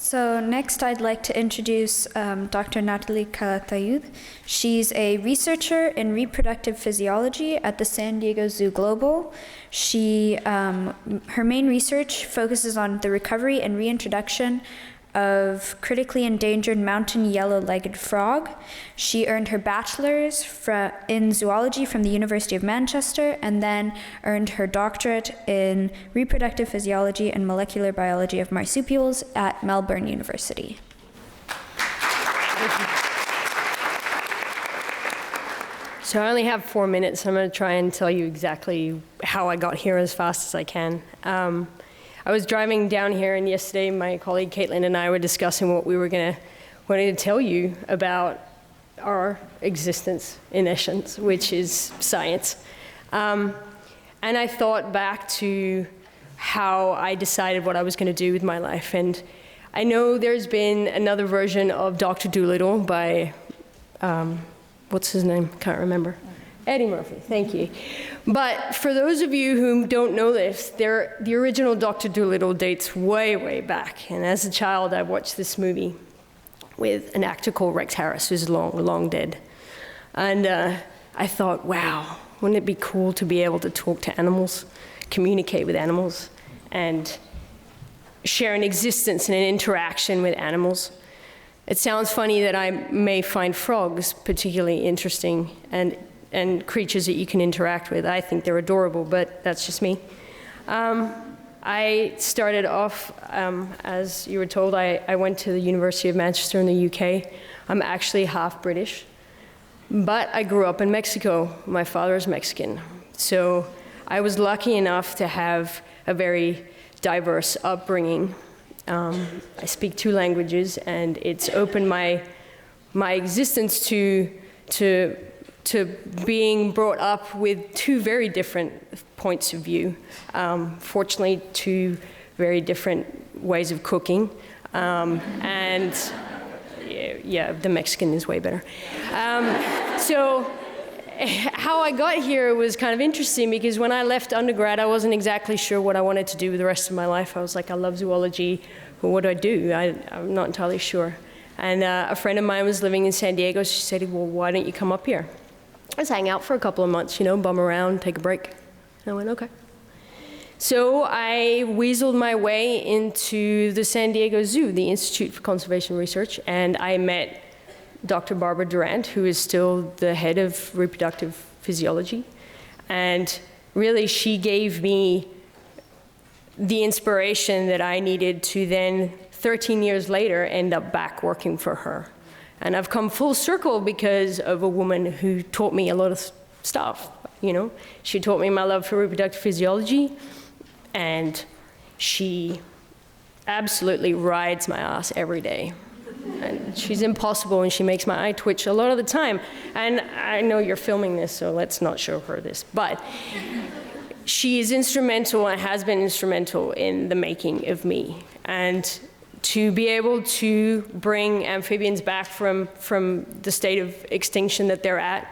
So next I'd like to introduce Dr. NATALIE CALATAYUD. She's a researcher in reproductive physiology at the San Diego Zoo Global. Her main research focuses on the recovery and reintroduction of critically endangered mountain yellow-legged frog. She earned her bachelor's in zoology from the University of Manchester, and then earned her doctorate in reproductive physiology and molecular biology of marsupials at Melbourne University. So I only have 4 minutes. I'm going to try and tell you exactly how I got here as fast as I can. I was driving down here, and yesterday my colleague KAITLIN and I were discussing what we were wanting to tell you about our existence in essence, which is science. And I thought back to how I decided what I was going to do with my life. And I know there's been another version of Dr. Dolittle by, what's his name? Can't remember. Eddie Murphy, thank you. But for those of you who don't know this, the original Dr. Dolittle dates way, way back. And as a child, I watched this movie with an actor called Rex Harris, who's long dead. And I thought, wow, wouldn't it be cool to be able to talk to animals, communicate with animals, and share an existence and an interaction with animals? It sounds funny that I may find frogs particularly interesting and creatures that you can interact with. I think they're adorable, but that's just me. I started off, as you were told, I went to the University of Manchester in the UK. I'm actually half British, but I grew up in Mexico. My father is Mexican. So I was lucky enough to have a very diverse upbringing. I speak 2 languages, and it's opened my existence to being brought up with 2 very different points of view. Fortunately, 2 very different ways of cooking. And yeah, the Mexican is way better. So how I got here was kind of interesting, because when I left undergrad, I wasn't exactly sure what I wanted to do with the rest of my life. I was like, I love zoology, but what do I do? I'm not entirely sure. And a friend of mine was living in San Diego. She said, well, why don't you come up here? Let's hang out for a couple of months, bum around, take a break. And I went, okay. So I weaseled my way into the San Diego Zoo, the Institute for Conservation Research, and I met Dr. Barbara Durant, who is still the head of reproductive physiology. And really, she gave me the inspiration that I needed to then, 13 years later, end up back working for her. And I've come full circle because of a woman who taught me a lot of stuff, you know. She taught me my love for reproductive physiology, and she absolutely rides my ass every day. And she's impossible, and she makes my eye twitch a lot of the time. And I know you're filming this, so let's not show her this. But she is instrumental and has been instrumental in the making of me. And to be able to bring amphibians back from the state of extinction that they're at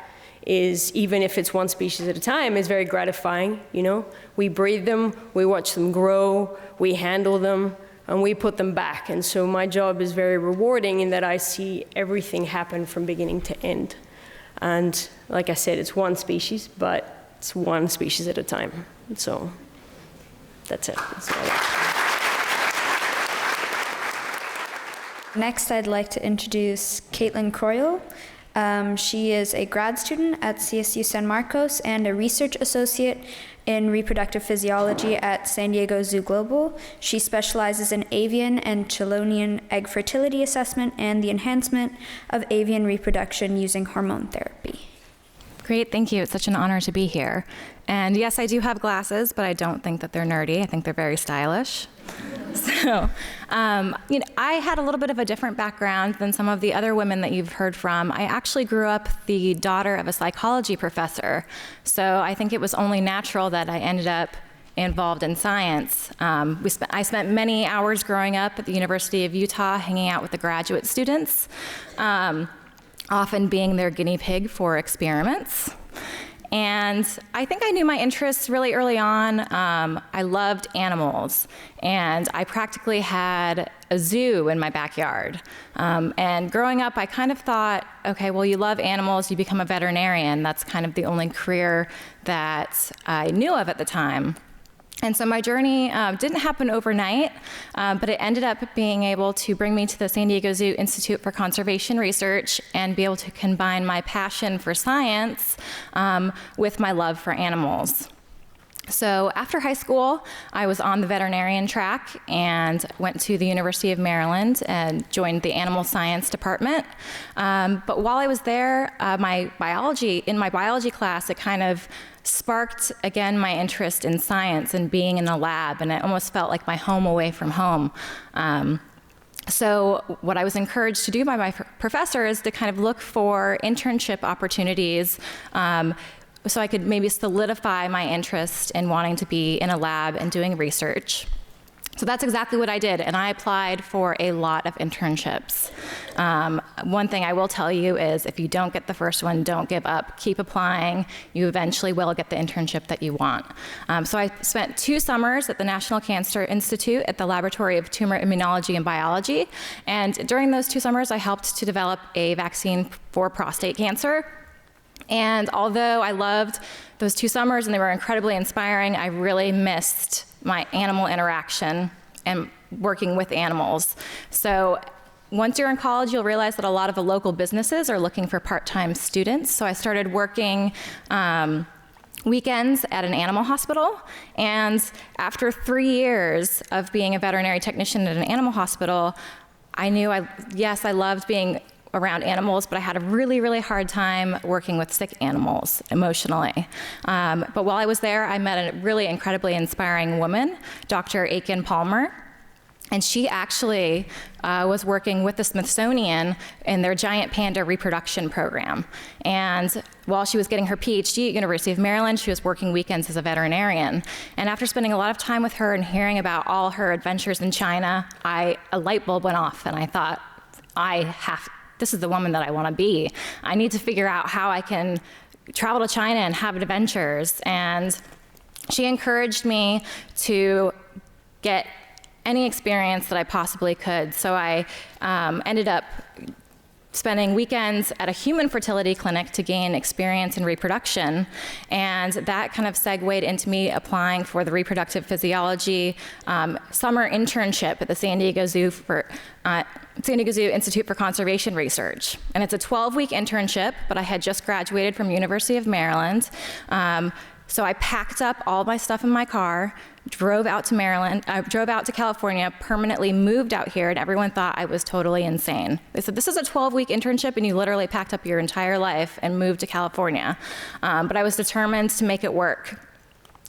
is, even if it's one species at a time, is very gratifying, you know? We breed them, we watch them grow, we handle them, and we put them back. And so my job is very rewarding in that I see everything happen from beginning to end. And like I said, it's one species, but it's one species at a time. And so that's it. That's all. Next, I'd like to introduce KAITLIN CROYLE. She is a grad student at CSU San Marcos and a research associate in reproductive physiology at San Diego Zoo Global. She specializes in avian and chelonian egg fertility assessment and the enhancement of avian reproduction using hormone therapy. Great, thank you. It's such an honor to be here. And yes, I do have glasses, but I don't think that they're nerdy. I think they're very stylish. So, you know, I had a little bit of a different background than some of the other women that you've heard from. I actually grew up the daughter of a psychology professor. So I think it was only natural that I ended up involved in science. I spent many hours growing up at the University of Utah hanging out with the graduate students, often being their guinea pig for experiments. And I think I knew my interests really early on. I loved animals, and I practically had a zoo in my backyard. And growing up, I kind of thought, okay, well, you love animals, you become a veterinarian. That's kind of the only career that I knew of at the time. And so my journey didn't happen overnight, but it ended up being able to bring me to the San Diego Zoo Institute for Conservation Research and be able to combine my passion for science with my love for animals. So after high school, I was on the veterinarian track and went to the University of Maryland and joined the animal science department. But while I was there, in my biology class, it kind of sparked, again, my interest in science and being in a lab, and it almost felt like my home away from home. So what I was encouraged to do by my professor is to kind of look for internship opportunities so I could maybe solidify my interest in wanting to be in a lab and doing research. So that's exactly what I did, and I applied for a lot of internships. One thing I will tell you is if you don't get the first one, don't give up. Keep applying. You eventually will get the internship that you want. So I spent 2 summers at the National Cancer Institute at the Laboratory of Tumor Immunology and Biology, and during those 2 summers, I helped to develop a vaccine for prostate cancer. And although I loved those 2 summers and they were incredibly inspiring, I really missed my animal interaction and working with animals. So once you're in college, you'll realize that a lot of the local businesses are looking for part-time students. So I started working weekends at an animal hospital. And after 3 years of being a veterinary technician at an animal hospital, I knew, yes, I loved being around animals, but I had a really, really hard time working with sick animals emotionally. But while I was there, I met a really incredibly inspiring woman, Dr. Aiken Palmer, and she actually was working with the Smithsonian in their giant panda reproduction program. And while she was getting her PhD at University of Maryland, she was working weekends as a veterinarian. And after spending a lot of time with her and hearing about all her adventures in China, a light bulb went off, and I thought, this is the woman that I want to be. I need to figure out how I can travel to China and have adventures. And she encouraged me to get any experience that I possibly could. So I ended up spending weekends at a human fertility clinic to gain experience in reproduction. And that kind of segued into me applying for the reproductive physiology summer internship at the San Diego Zoo Institute for Conservation Research. And it's a 12-week internship, but I had just graduated from University of Maryland. So I packed up all my stuff in my car, drove out to California, permanently moved out here, and everyone thought I was totally insane. They said, this is a 12-week internship, and you literally packed up your entire life and moved to California. But I was determined to make it work.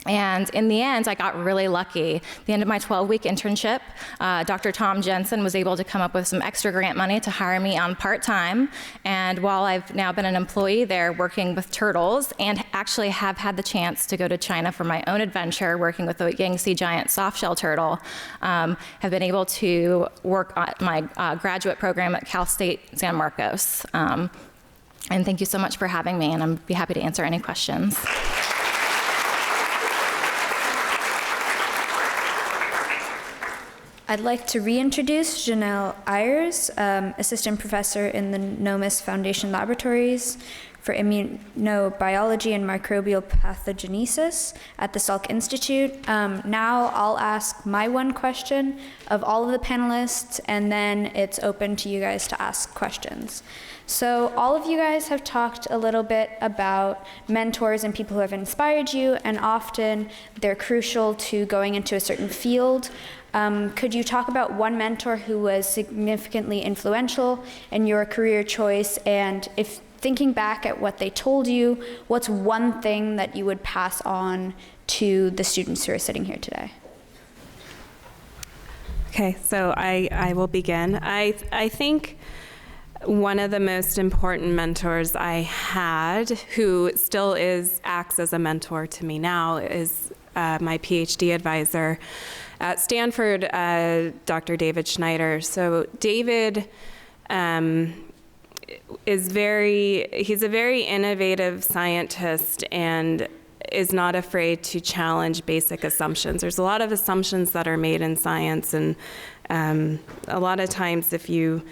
And in the end, I got really lucky. At the end of my 12-week internship, Dr. Tom Jensen was able to come up with some extra grant money to hire me on part-time. And while I've now been an employee there working with turtles and actually have had the chance to go to China for my own adventure working with the Yangtze giant softshell turtle, have been able to work on my graduate program at Cal State San Marcos. And thank you so much for having me, and I'd be happy to answer any questions. I'd like to reintroduce Janelle Ayres, Assistant Professor in the Nomis Foundation Laboratories for Immunobiology and Microbial Pathogenesis at the Salk Institute. Now I'll ask my one question of all of the panelists, and then it's open to you guys to ask questions. So all of you guys have talked a little bit about mentors and people who have inspired you, and often they're crucial to going into a certain field. Could you talk about one mentor who was significantly influential in your career choice, and if thinking back at what they told you, what's one thing that you would pass on to the students who are sitting here today? Okay, so I will begin. I think one of the most important mentors I had, who still acts as a mentor to me now, is my PhD advisor at Stanford, Dr. David Schneider. So David he's a very innovative scientist and is not afraid to challenge basic assumptions. There's a lot of assumptions that are made in science, and a lot of times if you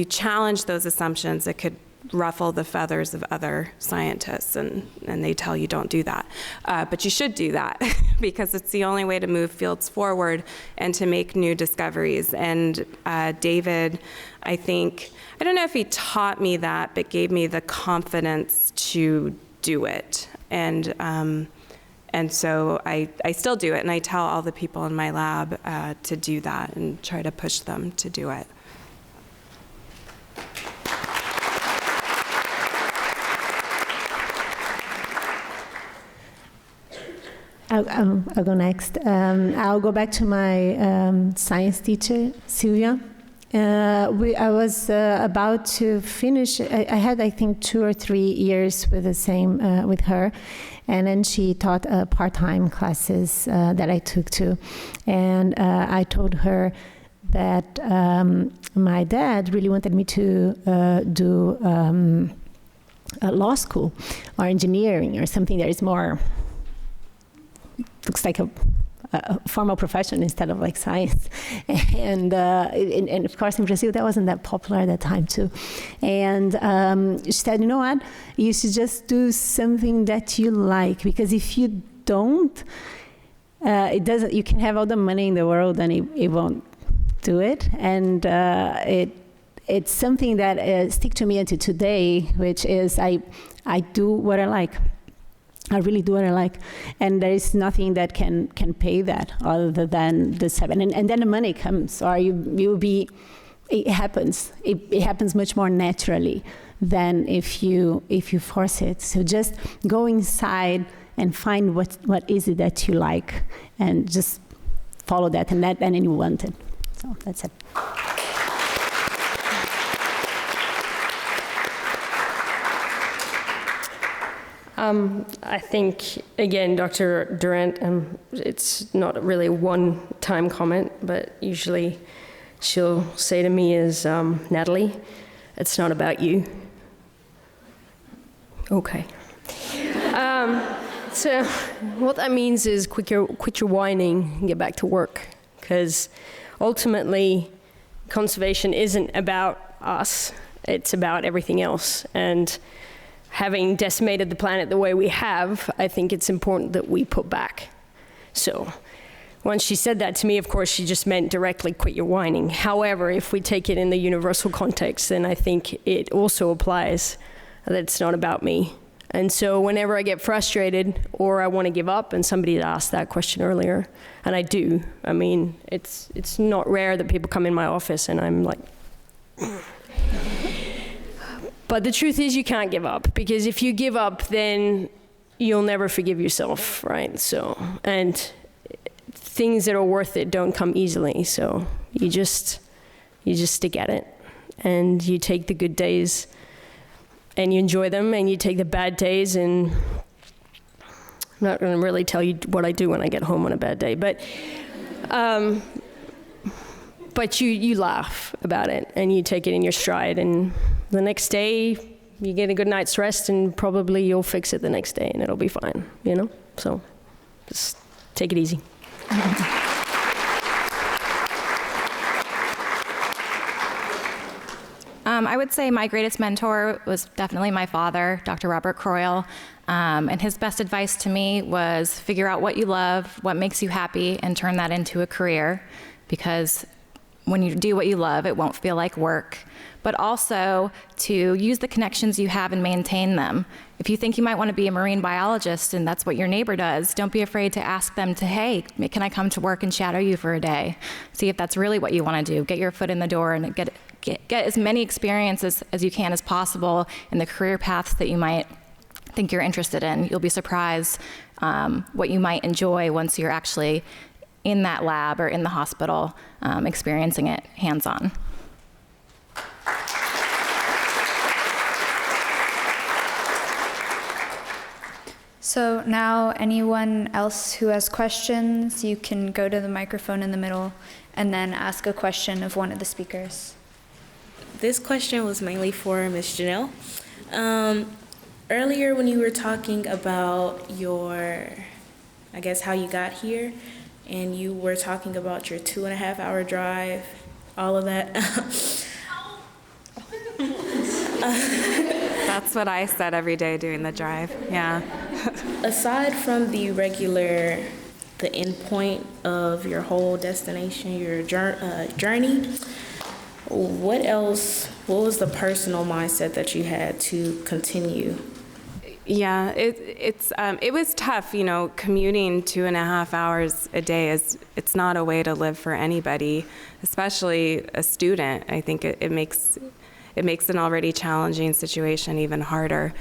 challenge those assumptions, it could ruffle the feathers of other scientists, and they tell you don't do that. But you should do that because it's the only way to move fields forward and to make new discoveries. And David, I don't know if he taught me that, but gave me the confidence to do it. And so I still do it, and I tell all the people in my lab to do that and try to push them to do it. I'll go next. I'll go back to my science teacher, Sylvia. I was about to finish. I had, I think, 2 or 3 years with with her, and then she taught part-time classes that I took too. And I told her that my dad really wanted me to do law school or engineering or something that is more looks like a formal profession instead of like science. And of course in Brazil that wasn't that popular at that time too. And she said, you know what, you should just do something that you like, because if you don't, you can have all the money in the world and it won't do it. And it's something that stick to me until today, which is I do what I like. I really do what I like, and there is nothing that can pay that other than the 7. And then the money comes, or you'll be. It happens. It happens much more naturally than if you force it. So just go inside and find what is it that you like, and just follow that, and then you want it. So that's it. I think, again, Dr. Durant, it's not really a one-time comment, but usually she'll say to me is, Natalie, it's not about you. Okay. So what that means is quit your whining and get back to work, because ultimately conservation isn't about us, it's about everything else. And having decimated the planet the way we have, I think it's important that we put back. So when she said that to me, of course, she just meant directly quit your whining. However, if we take it in the universal context, then I think it also applies that it's not about me. And so whenever I get frustrated or I want to give up, and somebody asked that question earlier, and I do. I mean, it's not rare that people come in my office and I'm like, but the truth is you can't give up, because if you give up, then you'll never forgive yourself, right? So, and things that are worth it don't come easily. So you just stick at it, and you take the good days and you enjoy them, and you take the bad days, and I'm not going to really tell you what I do when I get home on a bad day, but you laugh about it, and you take it in your stride, and the next day you get a good night's rest, and probably you'll fix it the next day, and it'll be fine, you know? So just take it easy. I would say my greatest mentor was definitely my father, Dr. Robert CROYLE. And his best advice to me was figure out what you love, what makes you happy, and turn that into a career. Because when you do what you love, it won't feel like work. But also to use the connections you have and maintain them. If you think you might want to be a marine biologist and that's what your neighbor does, don't be afraid to ask them to, hey, can I come to work and shadow you for a day? See if that's really what you want to do. Get your foot in the door and get as many experiences as you can as possible in the career paths that you might think you're interested in. You'll be surprised what you might enjoy once you're actually in that lab or in the hospital experiencing it hands-on. So now anyone else who has questions, you can go to the microphone in the middle and then ask a question of one of the speakers. This question was mainly for Ms. Janelle. Earlier when you were talking about your, I guess how you got here, and you were talking about your 2.5-hour drive, all of that. That's what I said every day doing the drive, yeah. Aside from the regular, the end point of your whole destination, your journey, what was the personal mindset that you had to continue? Yeah, it was tough, you know, commuting 2.5 hours a day it's not a way to live for anybody, especially a student. I think it makes an already challenging situation even harder.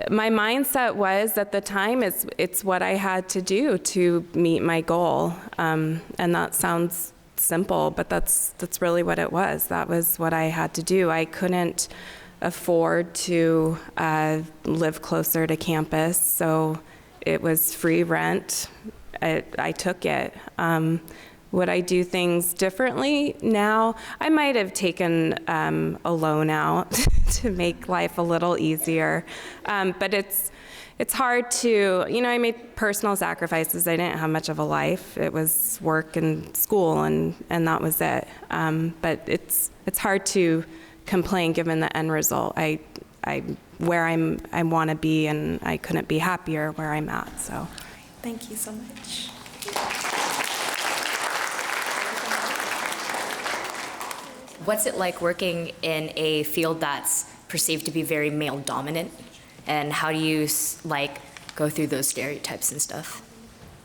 My mindset was at the time it's what I had to do to meet my goal, and that sounds simple, but that's really what it was. That was what I had to do. I couldn't afford to live closer to campus, so it was free rent. I took it. Would I do things differently now? I might have taken a loan out to make life a little easier, but it's hard to, you know, I made personal sacrifices. I didn't have much of a life. It was work and school, and that was it. But it's hard to complain given the end result. I where I want to be, and I couldn't be happier where I'm at. So, thank you so much. What's it like working in a field that's perceived to be very male dominant, and how do you go through those stereotypes and stuff?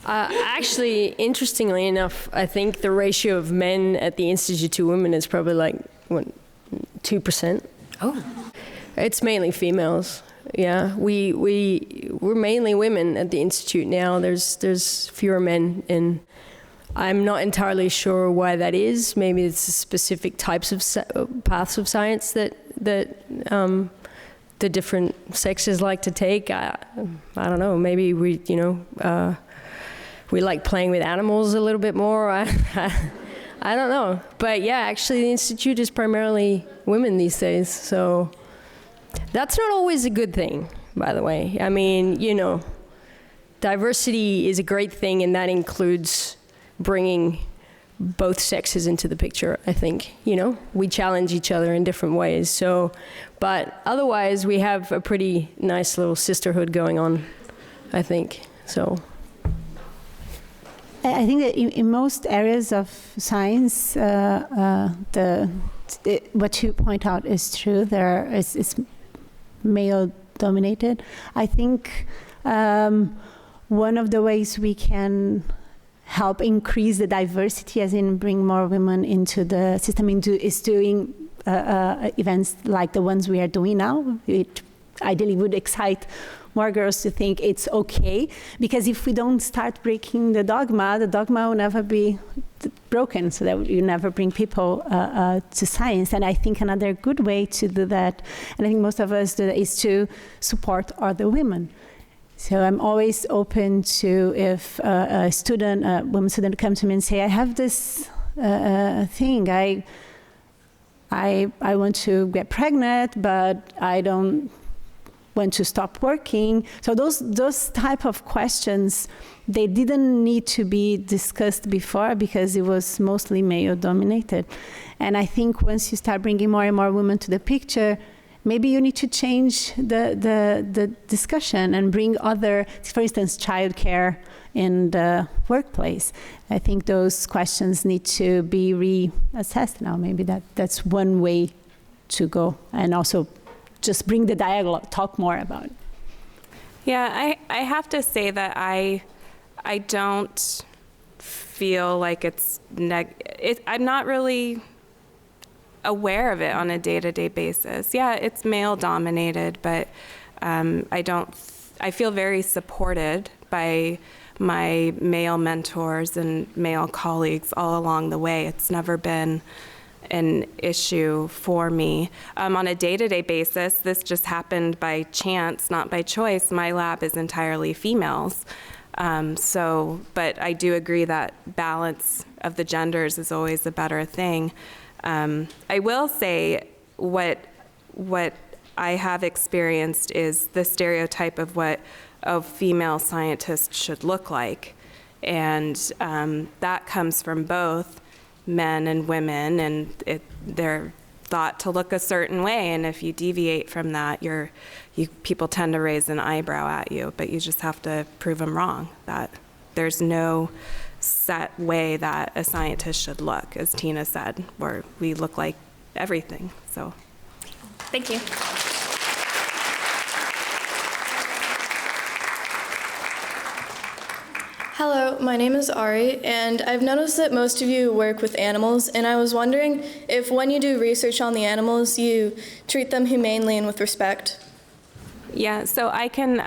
Actually, interestingly enough, I think the ratio of men at the Institute to women is probably like 2%. Oh, it's mainly females. Yeah, we're mainly women at the Institute now. There's fewer men in. I'm not entirely sure why that is. Maybe it's specific types of paths of science that the different sexes like to take. I don't know. Maybe we like playing with animals a little bit more. I don't know. But yeah, actually the Institute is primarily women these days. So that's not always a good thing, by the way. I mean, you know, diversity is a great thing, and that includes bringing both sexes into the picture, I think. You know, we challenge each other in different ways. So, but otherwise, we have a pretty nice little sisterhood going on, I think. So, I think that in most areas of science, the what you point out is true. There is male dominated. I think one of the ways we can help increase the diversity, as in bring more women into the system, is doing events like the ones we are doing now. It ideally would excite more girls to think it's okay, because if we don't start breaking the dogma will never be broken, so that you never bring people to science. And I think another good way to do that, and I think most of us do that, is to support other women. So I'm always open to, if a woman student come to me and say, I have this thing, I want to get pregnant, but I don't want to stop working. So those type of questions, they didn't need to be discussed before because it was mostly male dominated. And I think once you start bringing more and more women to the picture, maybe you need to change the discussion and bring other, for instance, childcare in the workplace. I think those questions need to be reassessed now. Maybe that's one way to go. And also just bring the dialogue, talk more about it. Yeah, I have to say that I don't feel like I'm not really aware of it on a day-to-day basis. Yeah, it's male-dominated, but I feel very supported by my male mentors and male colleagues all along the way. It's never been an issue for me. On a day-to-day basis, this just happened by chance, not by choice. My lab is entirely females. But I do agree that balance of the genders is always a better thing. I will say what I have experienced is the stereotype of what a female scientist should look like. And that comes from both men and women, and they're thought to look a certain way, and if you deviate from that, people tend to raise an eyebrow at you, but you just have to prove them wrong, that there's no set way that a scientist should look, as Tina said, where we look like everything. So, thank you. Hello, my name is Ari, and I've noticed that most of you work with animals, and I was wondering if when you do research on the animals, you treat them humanely and with respect. Yeah, so I can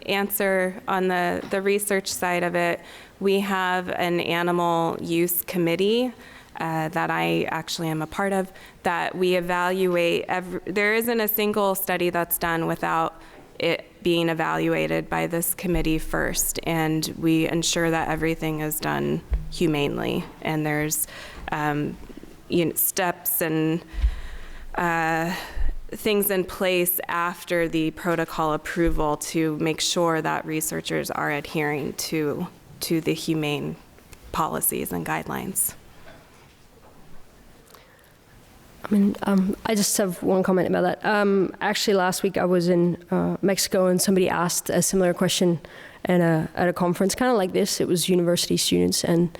answer on the research side of it. We have an animal use committee that I actually am a part of, that we evaluate. There isn't a single study that's done without it being evaluated by this committee first, and we ensure that everything is done humanely. And there's steps and things in place after the protocol approval to make sure that researchers are adhering to the humane policies and guidelines. I just have one comment about that. Actually, last week I was in Mexico, and somebody asked a similar question at a conference, kind of like this. It was university students, and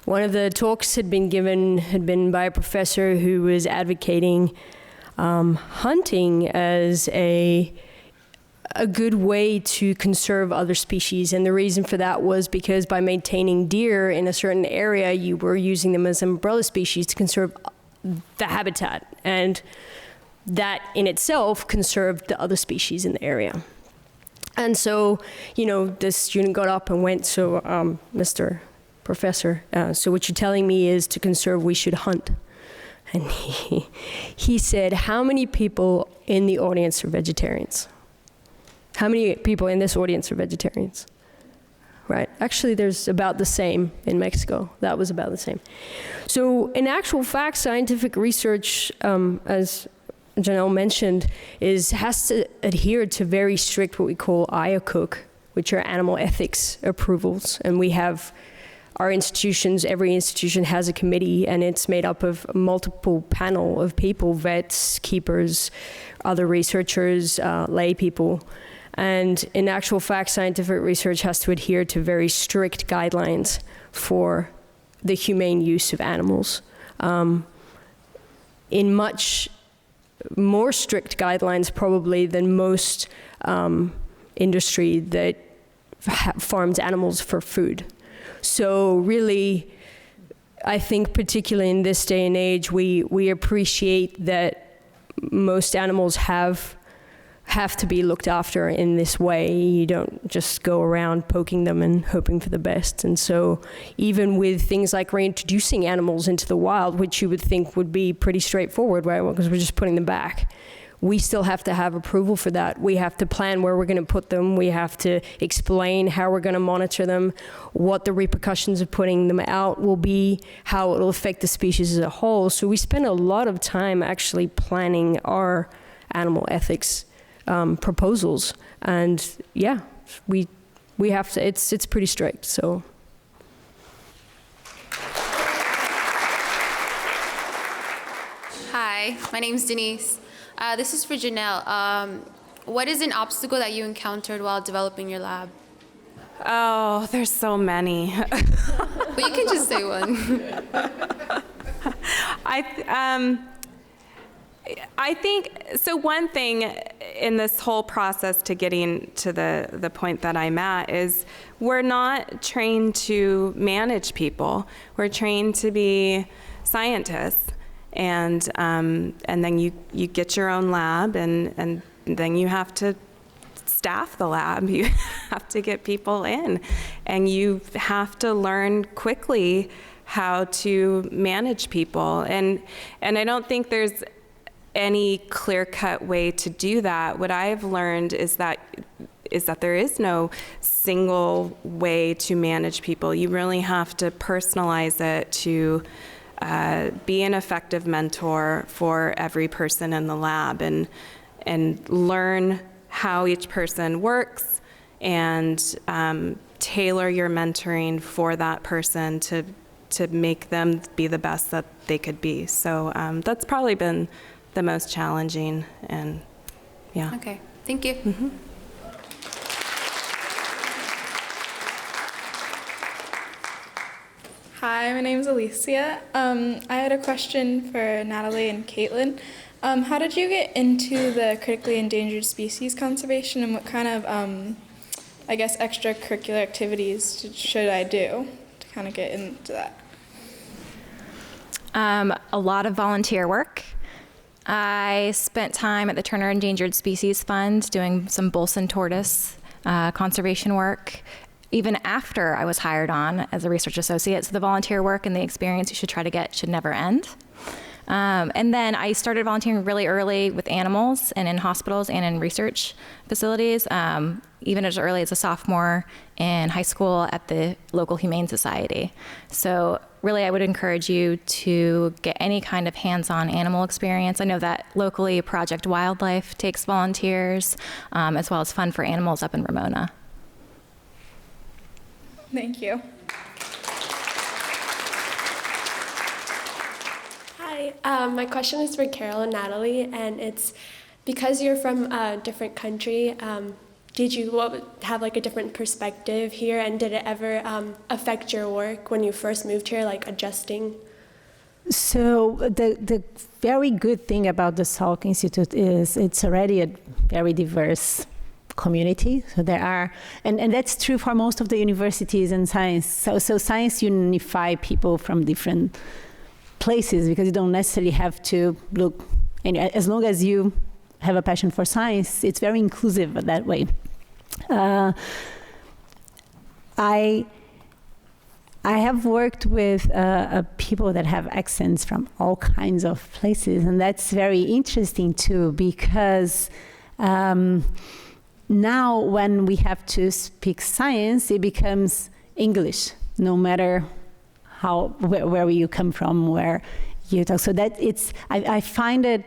one of the talks had been by a professor who was advocating hunting as a good way to conserve other species. And the reason for that was because by maintaining deer in a certain area, you were using them as umbrella species to conserve the habitat, and that in itself conserved the other species in the area. And so, this student got up and went, so Mr. Professor, so what you're telling me is to conserve, we should hunt. And he said, how many people in the audience are vegetarians? How many people in this audience are vegetarians? Right, actually there's about the same in Mexico. That was about the same. So in actual fact, scientific research, as Janelle mentioned, has to adhere to very strict what we call IACUC, which are animal ethics approvals. And we have our institutions, every institution has a committee, and it's made up of a multiple panel of people, vets, keepers, other researchers, lay people. And in actual fact, scientific research has to adhere to very strict guidelines for the humane use of animals. in much more strict guidelines probably than most industry that farms animals for food. So really, I think particularly in this day and age, we appreciate that most animals have to be looked after in this way. You don't just go around poking them and hoping for the best. And so even with things like reintroducing animals into the wild, which you would think would be pretty straightforward, right? Well, because we're just putting them back. We still have to have approval for that. We have to plan where we're going to put them. We have to explain how we're going to monitor them, what the repercussions of putting them out will be, how it will affect the species as a whole. So we spend a lot of time actually planning our animal ethics proposals, and yeah, we have to. It's pretty strict. So. Hi, my name's Denise. This is for Janelle. What is an obstacle that you encountered while developing your lab? Oh, there's so many. But you can just say one. I think, so one thing in this whole process to getting to the point that I'm at is we're not trained to manage people. We're trained to be scientists. And then you get your own lab, and then you have to staff the lab. You have to get people in. And you have to learn quickly how to manage people. And I don't think there's any clear-cut way to do that. What I've learned is that there is no single way to manage people. You really have to personalize it to be an effective mentor for every person in the lab, and learn how each person works, and tailor your mentoring for that person to make them be the best that they could be. So that's probably been the most challenging, and yeah. Okay, thank you. Mm-hmm. Hi, my name is Alicia. I had a question for NATALIE and KAITLIN. How did you get into the critically endangered species conservation, and what kind of, I guess, extracurricular activities should I do to kind of get into that? A lot of volunteer work. I spent time at the Turner Endangered Species Fund doing some Bolson tortoise conservation work, even after I was hired on as a research associate. So the volunteer work and the experience you should try to get should never end. And then I started volunteering really early with animals and in hospitals and in research facilities, even as early as a sophomore in high school at the local Humane Society. So really I would encourage you to get any kind of hands-on animal experience. I know that locally Project Wildlife takes volunteers, as well as Fun for Animals up in Ramona. Thank you. Hi, my question is for Carol and NATALIE, and it's because you're from a different country, did you have like a different perspective here, and did it ever affect your work when you first moved here, like adjusting? So the very good thing about the Salk Institute is it's already a very diverse community. So there are, and that's true for most of the universities and science. So science unify people from different places, because you don't necessarily have to look, and as long as you have a passion for science, it's very inclusive that way. I have worked with people that have accents from all kinds of places, and that's very interesting too, because now when we have to speak science, it becomes English, no matter where you come from, where you talk. So that I find it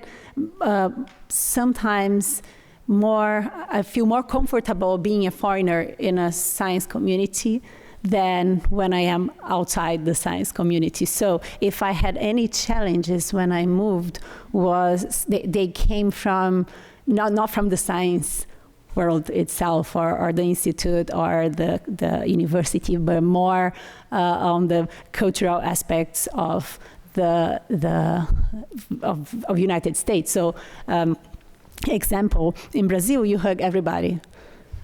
sometimes I feel more comfortable being a foreigner in a science community than when I am outside the science community. So if I had any challenges when I moved, was they came from, not from the science world itself, or the institute, or the university, but more on the cultural aspects of of United States. So, example, in Brazil, you hug everybody.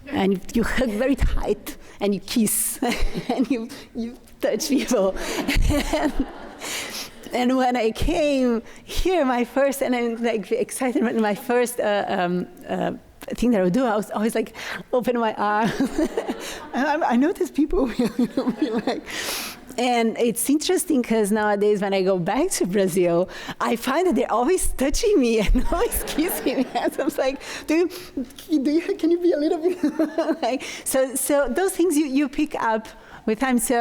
And you hug very tight, and you kiss, and you touch people. And when I came here, and I'm like excited, my first thing that I would do, I was always like, open my arms. I notice people will like. And it's interesting because nowadays when I go back to Brazil, I find that they're always touching me and always kissing me. And so I was like, can you be a little bit like, so those things you pick up with time. So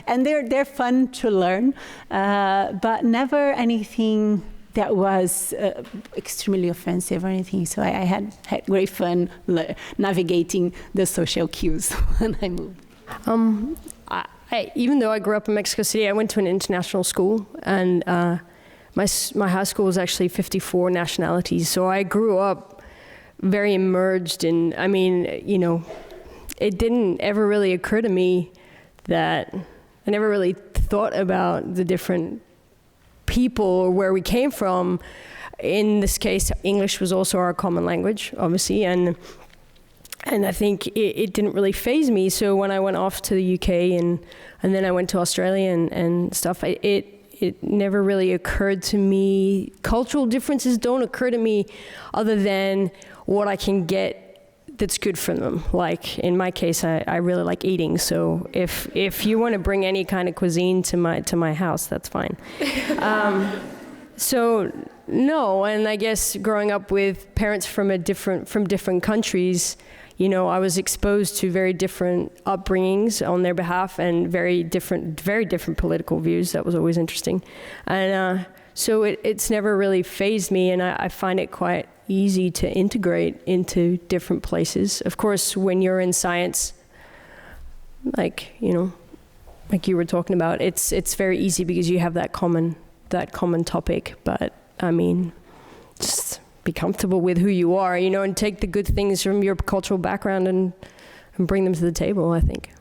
and they're fun to learn, but never anything that was extremely offensive or anything. So I had great fun navigating the social cues when I moved. Even though I grew up in Mexico City, I went to an international school, and my high school was actually 54 nationalities. So I grew up very immersed in, it didn't ever really occur to me that I never really thought about the different people or where we came from. In this case, English was also our common language, obviously, and I think it didn't really faze me. So when I went off to the UK and then I went to Australia and stuff, it never really occurred to me. Cultural differences don't occur to me other than what I can get that's good for them. Like in my case, I really like eating. So if you want to bring any kind of cuisine to my house, that's fine. So no, and I guess growing up with parents from different countries, I was exposed to very different upbringings on their behalf and very different political views. That was always interesting. And so it's never really fazed me, and I find it quite easy to integrate into different places. Of course, when you're in science, like you were talking about, it's very easy because you have that common topic. But just be comfortable with who you are, and take the good things from your cultural background and bring them to the table, I think.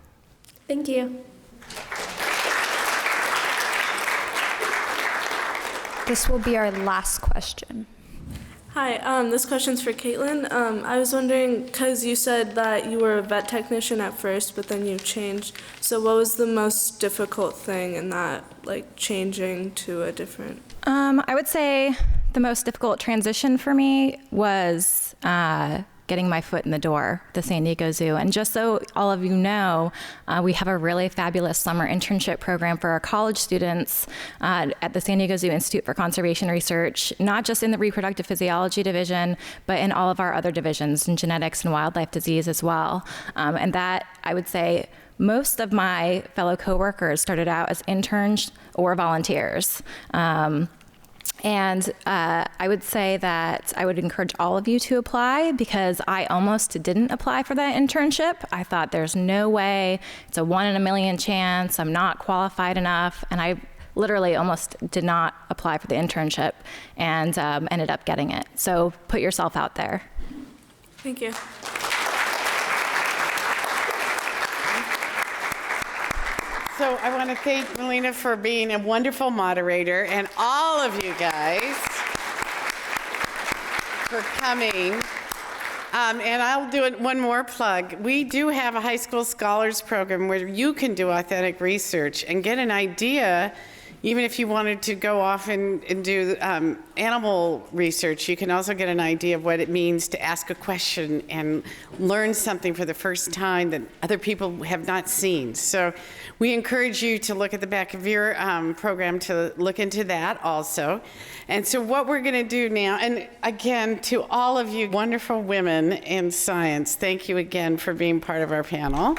Thank you. This will be our last question. Hi, this question's for KAITLIN. I was wondering, because you said that you were a vet technician at first, but then you changed. So what was the most difficult thing in that, changing to a different? I would say the most difficult transition for me was getting my foot in the door at the San Diego Zoo. And just so all of you know, we have a really fabulous summer internship program for our college students at the San Diego Zoo Institute for Conservation Research, not just in the reproductive physiology division, but in all of our other divisions in genetics and wildlife disease as well. And that, I would say, most of my fellow coworkers started out as interns or volunteers. And I would say that I would encourage all of you to apply, because I almost didn't apply for that internship. I thought there's no way, it's a 1 in a million chance, I'm not qualified enough, and I literally almost did not apply for the internship and ended up getting it. So put yourself out there. Thank you. So I want to thank MILENA for being a wonderful moderator, and all of you guys for coming. And I'll do one more plug. We do have a high school scholars program where you can do authentic research and get an idea. Even if you wanted to go off and do animal research, you can also get an idea of what it means to ask a question and learn something for the first time that other people have not seen. So we encourage you to look at the back of your program to look into that also. And so what we're going to do now, and again, to all of you wonderful women in science, thank you again for being part of our panel.